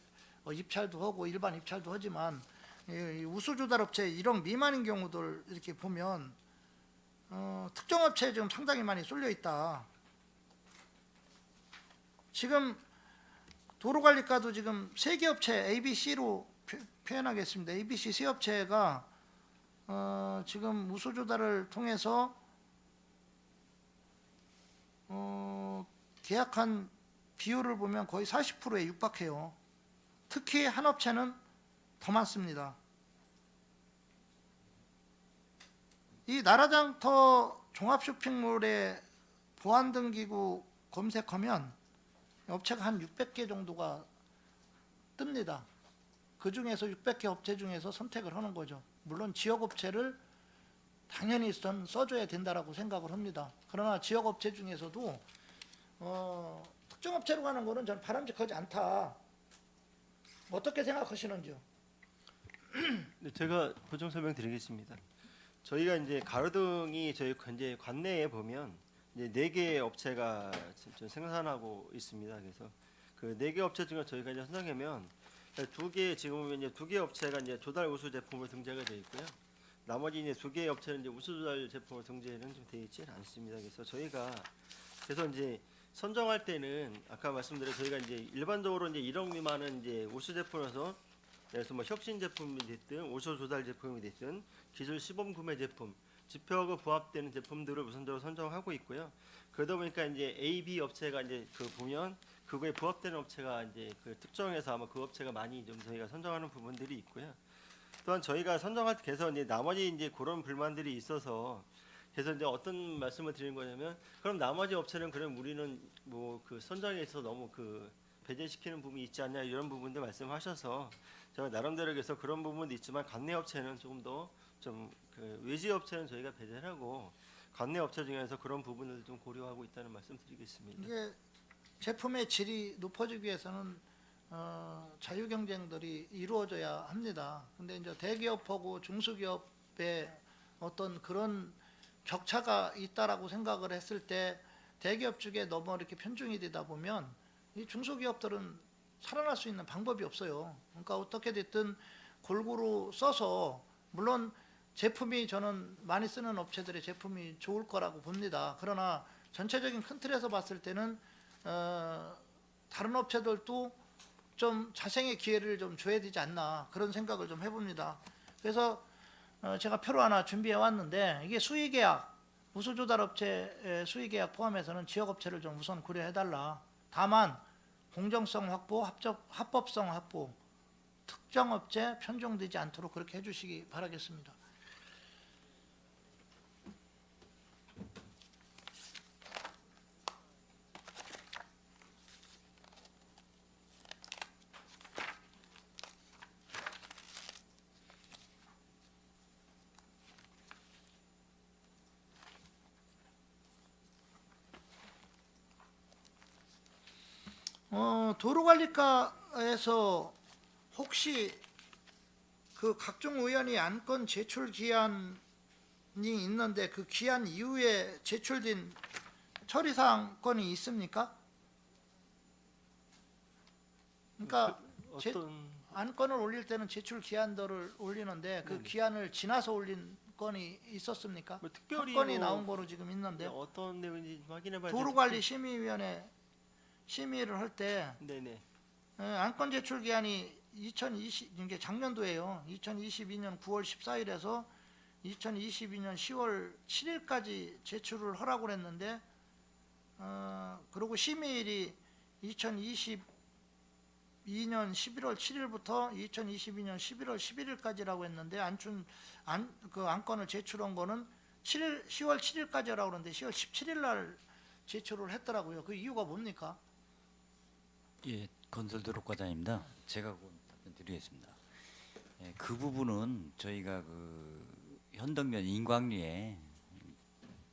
입찰도 하고 일반 입찰도 하지만 이 우수조달업체 1억 미만인 경우들 이렇게 보면 특정 업체에 지금 상당히 많이 쏠려 있다. 지금 도로관리과도 지금 3개 업체 ABC로 표현하겠습니다. ABC 세 업체가 지금 우수조달을 통해서 계약한 비율을 보면 거의 40%에 육박해요. 특히 한 업체는 더 많습니다. 이 나라장터 종합쇼핑몰의 보안등기구 검색하면 업체가 한 600개 정도가 뜹니다. 그 중에서 600개 업체 중에서 선택을 하는 거죠. 물론 지역 업체를 당연히 써줘야 된다라고 생각을 합니다. 그러나 지역 업체 중에서도 특정 업체로 가는 거는 저는 바람직하지 않다. 어떻게 생각하시는지요?
네, 제가 보충 설명드리겠습니다. 저희가 이제 가로등이 저희 이제 관내에 보면 이제 4개의 업체가 지금 생산하고 있습니다. 그래서 그 4개 업체 중에 저희가 이제 선정하면 2개 지금 보면 이제 2개 업체가 이제 조달 우수 제품을 등재가 되어 있고요. 나머지 이제 2개의 업체는 이제 우수 조달 제품을 등재는 좀 되어 있지 않습니다. 그래서 저희가 이제 선정할 때는 아까 말씀드린 저희가 이제 일반적으로 이제 1억 미만은 이제 우수 제품에서 그래서 뭐 혁신 제품이 됐든 우수 조달 제품이 됐든 기술 시범 구매 제품 지표하고 부합되는 제품들을 우선적으로 선정하고 있고요. 그러다 보니까 이제 A, B 업체가 이제 그 보면 그거에 부합되는 업체가 이제 그 특정해서 아마 그 업체가 많이 좀 저희가 선정하는 부분들이 있고요. 또한 저희가 선정할 때 그래서 이제 나머지 이제 그런 불만들이 있어서 그래서 이제 어떤 말씀을 드리는 거냐면 그럼 나머지 업체는 그럼 우리는 뭐 그 선정에 있어서 너무 그 배제시키는 부분이 있지 않냐 이런 부분들 말씀하셔서 제가 나름대로 해서 그런 부분도 있지만 관내 업체는 조금 더 좀 그 외지 업체는 저희가 배제를 하고 관내 업체 중에서 그런 부분을 좀 고려하고 있다는 말씀드리겠습니다.
이게 제품의 질이 높아지기 위해서는 자유 경쟁들이 이루어져야 합니다. 근데 이제 대기업하고 중소기업의 어떤 그런 격차가 있다라고 생각을 했을 때 대기업 쪽에 너무 이렇게 편중이 되다 보면 이 중소기업들은 살아날 수 있는 방법이 없어요. 그러니까 어떻게 됐든 골고루 써서 물론 제품이 저는 많이 쓰는 업체들의 제품이 좋을 거라고 봅니다. 그러나 전체적인 큰 틀에서 봤을 때는 다른 업체들도 좀 자생의 기회를 좀 줘야 되지 않나 그런 생각을 좀 해봅니다. 그래서 제가 표로 하나 준비해 왔는데 이게 수의계약, 우수조달업체 수의계약 포함해서는 지역업체를 좀 우선 고려해달라. 다만 공정성 확보, 합법성 확보, 특정업체 편중되지 않도록 그렇게 해주시기 바라겠습니다. 도로관리과에서 혹시 그 각종 의원이 안건 제출 기한이 있는데 그 기한 이후에 제출된 처리사항 건이 있습니까? 그러니까
어떤
안건을 올릴 때는 제출 기한들을 올리는데 그
네네.
기한을 지나서 올린 건이 있었습니까?
뭐 특별히
한 건이
뭐
나온 거로 지금 있는데
어떤 내용인지 확인해봐야
도로관리심의위원회 심의를 할 때
네네.
안건 제출 기한이 2020 이게 작년도예요. 2022년 9월 14일에서 2022년 10월 7일까지 제출을 하라고 그랬는데 그리고 심의일이 2022년 11월 7일부터 2022년 11월 11일까지라고 했는데 그 안건을 제출한 거는 10월 7일까지라고 그러는데 10월 17일 날 제출을 했더라고요. 그 이유가 뭡니까?
예, 건설도로과장입니다. 제가 그 답변 드리겠습니다. 예, 그 부분은 저희가 그 현덕면 인광리에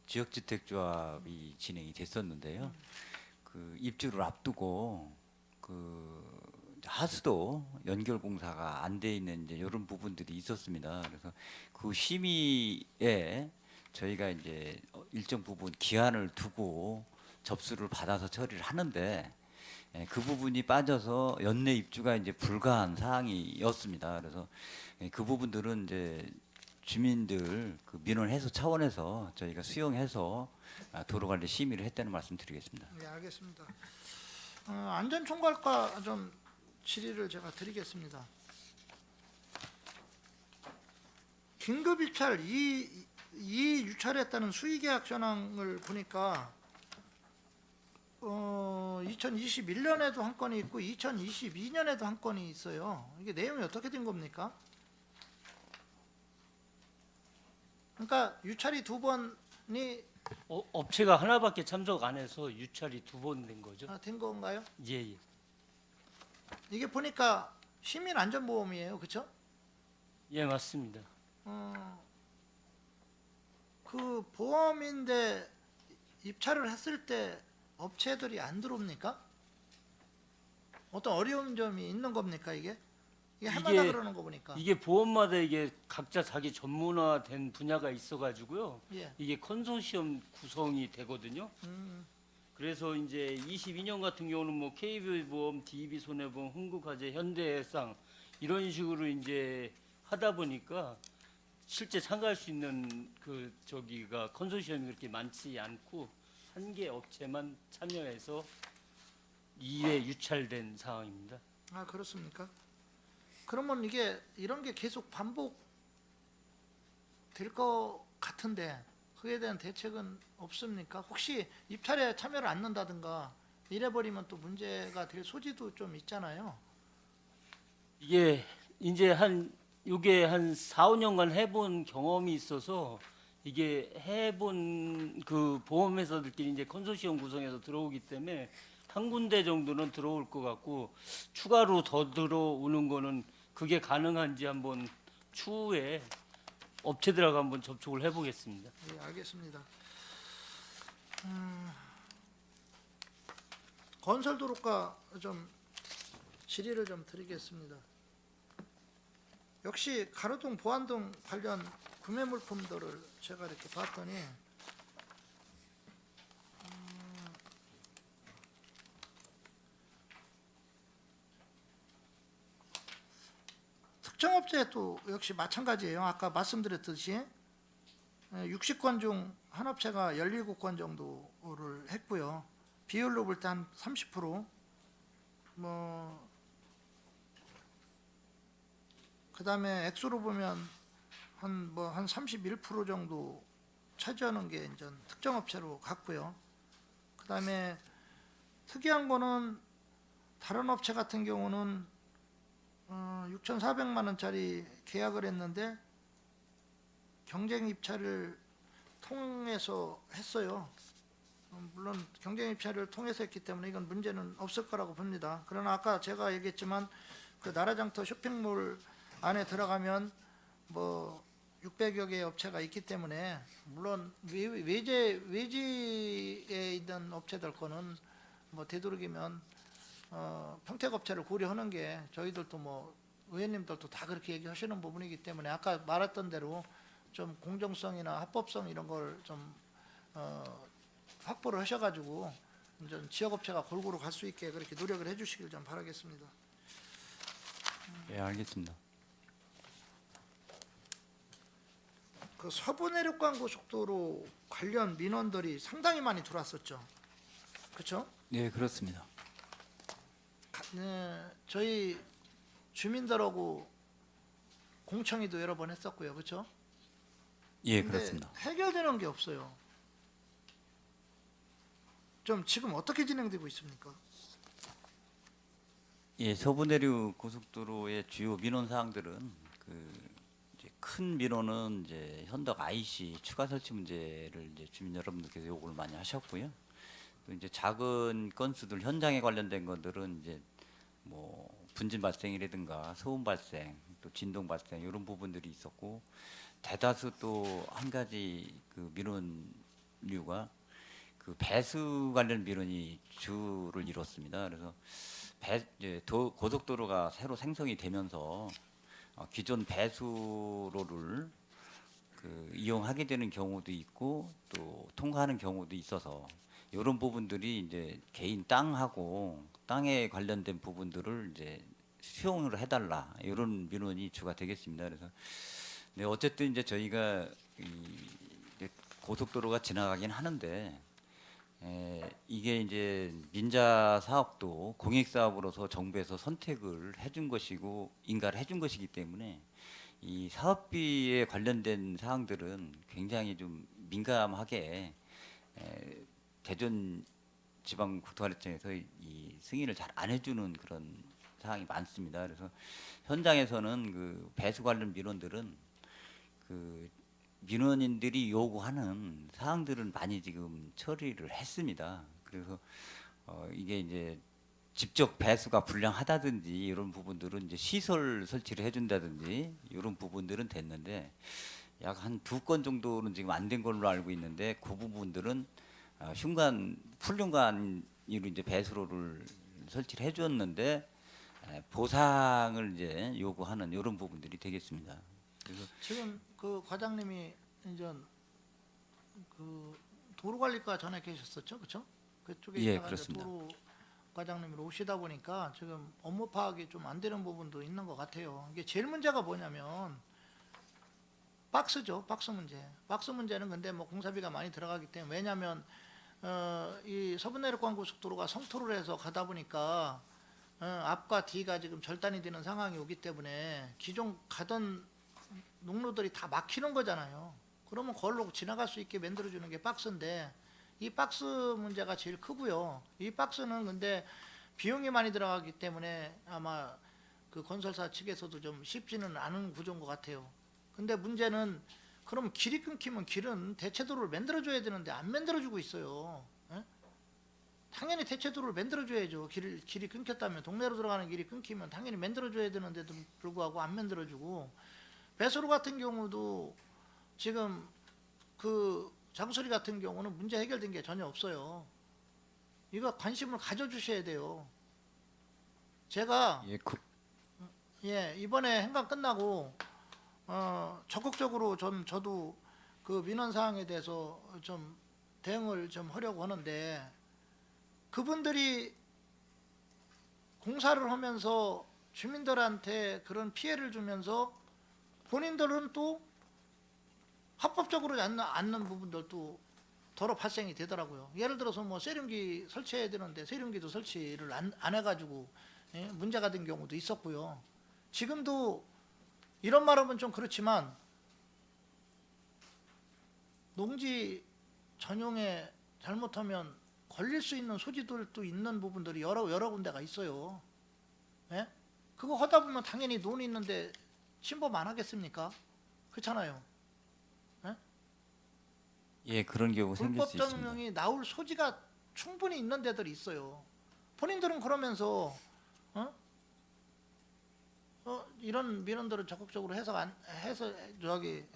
지역주택조합이 진행이 됐었는데요. 그 입주를 앞두고 그 하수도 연결 공사가 안 돼 있는 이제 이런 부분들이 있었습니다. 그래서 그 심의에 저희가 이제 일정 부분 기한을 두고 접수를 받아서 처리를 하는데 예, 그 부분이 빠져서 연내 입주가 이제 불가한 사항이었습니다. 그래서 예, 그 부분들은 이제 주민들 그 민원 해소 차원에서 저희가 수용해서 도로관리 심의를 했다는 말씀드리겠습니다.
네, 알겠습니다. 안전총괄과 좀 질의를 제가 드리겠습니다. 긴급 입찰 이 유찰했다는 수의계약 전항을 보니까 2021년에도 한 건이 있고 2022년에도 한 건이 있어요. 이게 내용이 어떻게 된 겁니까? 그러니까 유찰이 두 번이
업체가 하나밖에 참석 안 해서 유찰이 2번 된 거죠.
된 건가요?
예.
이게 보니까 시민안전보험이에요, 그렇죠?
예, 맞습니다.
그 보험인데 입찰을 했을 때 업체들이 안 들어옵니까? 어떤 어려운 점이 있는 겁니까 이게? 이게 해마다
이게-
그러는 거 보니까.
이게 보험마다 이게 각자 자기 전문화된 분야가 있어가지고요.
예.
이게 컨소시엄 구성이 되거든요.
음,
그래서 이제 22년 같은 경우는 뭐 KB보험, DB손해보험, 흥국화재, 현대해상 이런 식으로 이제 하다 보니까 실제 참가할 수 있는 그 저기가 컨소시엄이 그렇게 많지 않고 한 개 업체만 참여해서 2회 유찰된 상황입니다.
아 그렇습니까? 그러면 이게 이런 게 계속 반복 될 것 같은데 그에 대한 대책은 없습니까? 혹시 입찰에 참여를 안 넣는다든가 이래버리면 또 문제가 될 소지도 좀 있잖아요.
이게 이제 요게 한 4, 5년간 해본 경험이 있어서 이게 해본 그 보험회사들끼리 이제 컨소시엄 구성해서 들어오기 때문에 한 군데 정도는 들어올 것 같고 추가로 더 들어오는 거는 그게 가능한지 한번 추후에 업체들하고 한번 접촉을 해보겠습니다.
예, 알겠습니다. 건설도로가 좀 질의를 좀 드리겠습니다. 역시 가로등, 보안등 관련 구매 물품들을 제가 이렇게 봤더니 특정 업체도 역시 마찬가지예요. 아까 말씀드렸듯이 60건 중 한 업체가 17건 정도를 했고요. 비율로 볼 때 한 30%, 그다음에 액수로 보면 한 31% 정도 차지하는 게 이제 특정 업체로 갔고요. 그다음에 특이한 거는 다른 업체 같은 경우는 6,400만 원짜리 계약을 했는데 경쟁 입찰을 통해서 했어요. 물론 경쟁 입찰을 통해서 했기 때문에 이건 문제는 없을 거라고 봅니다. 그러나 아까 제가 얘기했지만 그 나라장터 쇼핑몰 안에 들어가면 600여 개의 업체가 있기 때문에 물론 외지에 있는 업체들 거는 되도록이면 평택 업체를 고려하는 게 저희들도 의원님들도 다 그렇게 얘기하시는 부분이기 때문에 아까 말했던 대로 좀 공정성이나 합법성 이런 걸 좀 확보를 하셔가지고 이제 지역 업체가 골고루 갈 수 있게 그렇게 노력을 해주시길 좀 바라겠습니다.
예, 알겠습니다.
그 서부 내륙간 고속도로 관련 민원들이 상당히 많이 들어왔었죠. 그렇죠?
네, 그렇습니다.
저희 주민들하고 공청회도 여러 번 했었고요. 그렇죠?
예,
근데
그렇습니다.
해결되는 게 없어요. 좀 지금 어떻게 진행되고 있습니까?
예, 서부 내륙 고속도로의 주요 민원 사항들은 이제 큰 민원은 이제 현덕 IC 추가 설치 문제를 이제 주민 여러분들께서 요구를 많이 하셨고요. 또 이제 작은 건수들 현장에 관련된 것들은 이제 분진 발생이라든가 소음 발생, 또 진동 발생 이런 부분들이 있었고 대다수 또 한 가지 그 민원류가 그 배수 관련 민원이 주를 이뤘습니다. 그래서 고속도로가 새로 생성이 되면서 기존 배수로를 이용하게 되는 경우도 있고 또 통과하는 경우도 있어서 이런 부분들이 이제 개인 땅하고 땅에 관련된 부분들을 이제 수용을 해달라 이런 민원이 주가 되겠습니다. 그래서 네, 어쨌든 이제 저희가 이제 고속도로가 지나가긴 하는데 이게 이제 민자 사업도 공익 사업으로서 정부에서 선택을 해준 것이고 인가를 해준 것이기 때문에 이 사업비에 관련된 사항들은 굉장히 좀 민감하게 대전 지방국토관리청에서 이 승인을 잘 안 해주는 그런 사항이 많습니다. 그래서 현장에서는 그 배수 관련 민원들은 그 민원인들이 요구하는 사항들은 많이 지금 처리를 했습니다. 그래서 이게 이제 직접 배수가 불량하다든지 이런 부분들은 이제 시설 설치를 해준다든지 이런 부분들은 됐는데 약 한 2건 정도는 지금 안 된 걸로 알고 있는데 그 부분들은 풀륜관으로 이제 배수로를 설치를 해줬는데 보상을 이제 요구하는 이런 부분들이 되겠습니다. 그래서
지금 그 과장님이 이제 그 도로관리과 전에 계셨었죠, 그렇죠? 그쪽에
예,
있다가 이제
그렇습니다.
도로 과장님으로 오시다 보니까 지금 업무 파악이 좀 안 되는 부분도 있는 것 같아요. 이게 제일 문제가 뭐냐면 박스죠, 박스 문제. 박스 문제는 근데 공사비가 많이 들어가기 때문에 왜냐하면 이 서부내륙간 고속도로가 성토를 해서 가다 보니까 앞과 뒤가 지금 절단이 되는 상황이 오기 때문에 기존 가던 농로들이 다 막히는 거잖아요. 그러면 그걸로 지나갈 수 있게 만들어주는 게 박스인데 이 박스 문제가 제일 크고요. 이 박스는 근데 비용이 많이 들어가기 때문에 아마 그 건설사 측에서도 좀 쉽지는 않은 구조인 것 같아요. 근데 문제는 그럼 길이 끊기면 길은 대체도로를 만들어줘야 되는데 안 만들어주고 있어요. 예? 당연히 대체도로를 만들어줘야죠. 길이 끊겼다면 동네로 들어가는 길이 끊기면 당연히 만들어줘야 되는데도 불구하고 안 만들어주고 배수로 같은 경우도 지금 그 장소리 같은 경우는 문제 해결된 게 전혀 없어요. 이거 관심을 가져주셔야 돼요. 제가
예,
이번에 행감 끝나고 적극적으로 좀 저도 그 민원 사항에 대해서 좀 대응을 좀 하려고 하는데, 그분들이 공사를 하면서 주민들한테 그런 피해를 주면서 본인들은 또 합법적으로 않는 부분들도 더러 발생이 되더라고요. 예를 들어서 뭐 세륜기 설치해야 되는데 세륜기도 설치를 안 해가지고 문제가 된 경우도 있었고요. 지금도 이런 말하면 좀 그렇지만 농지 전용에 잘못하면 걸릴 수 있는 소지들도 있는 부분들이 여러 군데가 있어요. 예? 그거 하다 보면 당연히 돈이 있는데 침범 안 하겠습니까? 그렇잖아요.
예, 그런 경우 생길
불법
수 있습니다.
전용이 나올 소지가 충분히 있는 데들이 있어요. 본인들은 그러면서 이런 민원들을 적극적으로 해서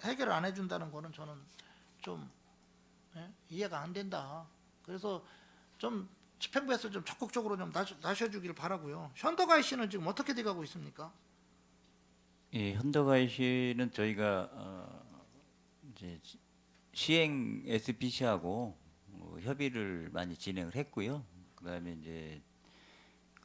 해결을 안 해준다는 거는 저는 좀 이해가 안 된다. 그래서 좀 집행부에서 좀 적극적으로 좀 나셔주길 바라고요. 현더가이 씨는 지금 어떻게 돼가고 있습니까?
예, 현더가이시는 저희가 이제 시행 SBC하고 협의를 많이 진행을 했고요. 그다음에 이제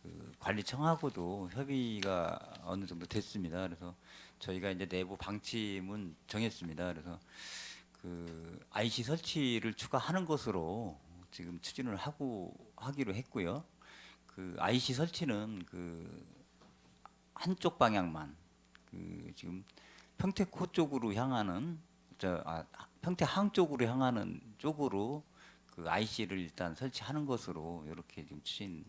그 관리청하고도 협의가 어느 정도 됐습니다. 그래서 저희가 이제 내부 방침은 정했습니다. 그래서 그 IC 설치를 추가하는 것으로 지금 추진을 하기로 했고요. 그 IC 설치는 그 한쪽 방향만, 그 지금 평택호 쪽으로 향하는 평택항 쪽으로 향하는 쪽으로 그 IC를 일단 설치하는 것으로 이렇게 지금 추진을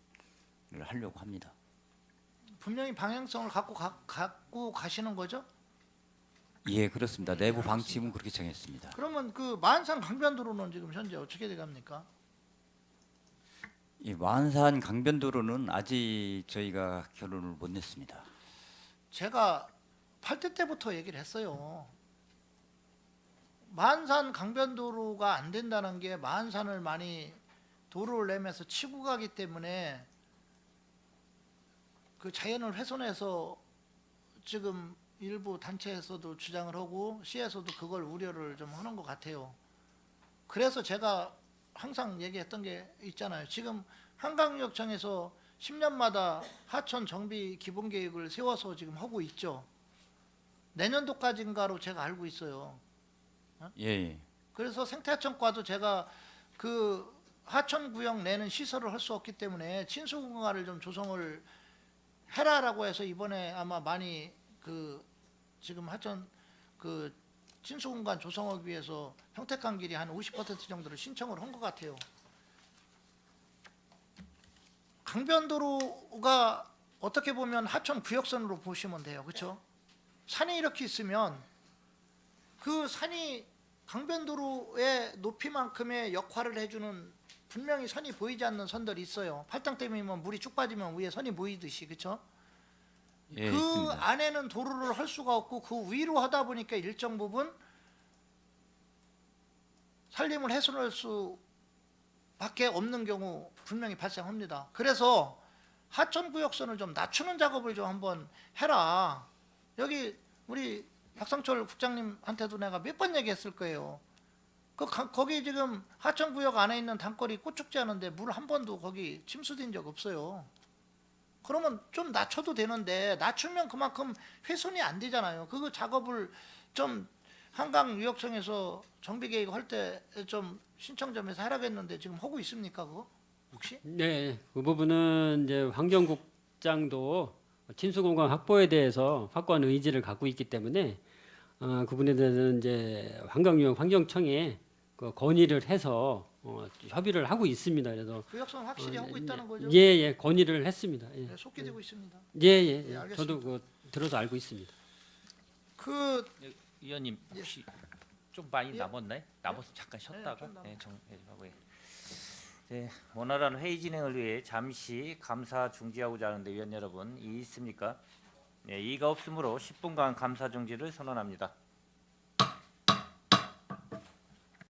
하려고 합니다.
분명히 방향성을 갖고 가시는 거죠?
예, 그렇습니다. 내부 방침은 그렇게 정했습니다.
그러면 그 만산 강변도로는 지금 현재 어떻게 돼갑니까?
이 완산 강변도로는 아직 저희가 결론을 못 냈습니다.
제가 8대 때부터 얘기를 했어요. 만산 강변도로가 안 된다는 게 만산을 많이 도로를 내면서 치고 가기 때문에 그 자연을 훼손해서 지금 일부 단체에서도 주장을 하고 시에서도 그걸 우려를 좀 하는 것 같아요. 그래서 제가 항상 얘기했던 게 있잖아요. 지금 한강유역청에서 10년마다 하천 정비 기본 계획을 세워서 지금 하고 있죠. 내년도까지인가로 제가 알고 있어요.
예.
그래서 생태하천과도 제가 그 하천 구역 내는 시설을 할 수 없기 때문에 친수공간을 좀 조성을 해라라고 해서 이번에 아마 많이 그 지금 하천 그 친수공간 조성하기 위해서 평택강 길이 한 50% 정도를 신청을 한 것 같아요. 강변도로가 어떻게 보면 하천 구역선으로 보시면 돼요. 그렇죠? 산이 이렇게 있으면 그 산이 강변도로의 높이만큼의 역할을 해주는 분명히 선이 보이지 않는 선들이 있어요. 팔당댐이면 물이 쭉 빠지면 위에 선이 보이듯이. 그렇죠?
예,
그
있습니다.
안에는 도로를 할 수가 없고 그 위로 하다 보니까 일정 부분 산림을 훼손할 수밖에 없는 경우 분명히 발생합니다. 그래서 하천구역선을 좀 낮추는 작업을 좀 한번 해라. 여기 우리 박상철 국장님한테도 내가 몇 번 얘기했을 거예요. 거기 지금 하천구역 안에 있는 단거리 꽃축제 하는데 물 한 번도 거기 침수된 적 없어요. 그러면 좀 낮춰도 되는데 낮추면 그만큼 훼손이 안 되잖아요. 그거 작업을 좀 한강유역청에서 정비계획 할 때 좀 신청 좀 해서 하라겠는데 지금 하고 있습니까 그거 혹시?
네, 그 부분은 이제 환경국장도 친수공간 확보에 대해서 확고한 의지를 갖고 있기 때문에 그 부분에 대해서는 이제 환경청에 그 건의를 해서 협의를 하고 있습니다. 그래서
구역선 확실히 하고 있다는 거죠?
예, 건의를 했습니다. 예,
네, 속기되고 있습니다.
예,
알겠습니다.
저도 그 들어서 알고 있습니다.
그
위원님 혹시 좀 많이
예.
남았나요? 남아서 잠깐 쉬었다가
좀 남았-
정해 좀 하고. 네, 원활한 회의 진행을 위해 잠시 감사 중지하고자 하는데 위원 여러분 이의 있습니까? 네, 이의가 없으므로 10분간 감사 중지를 선언합니다.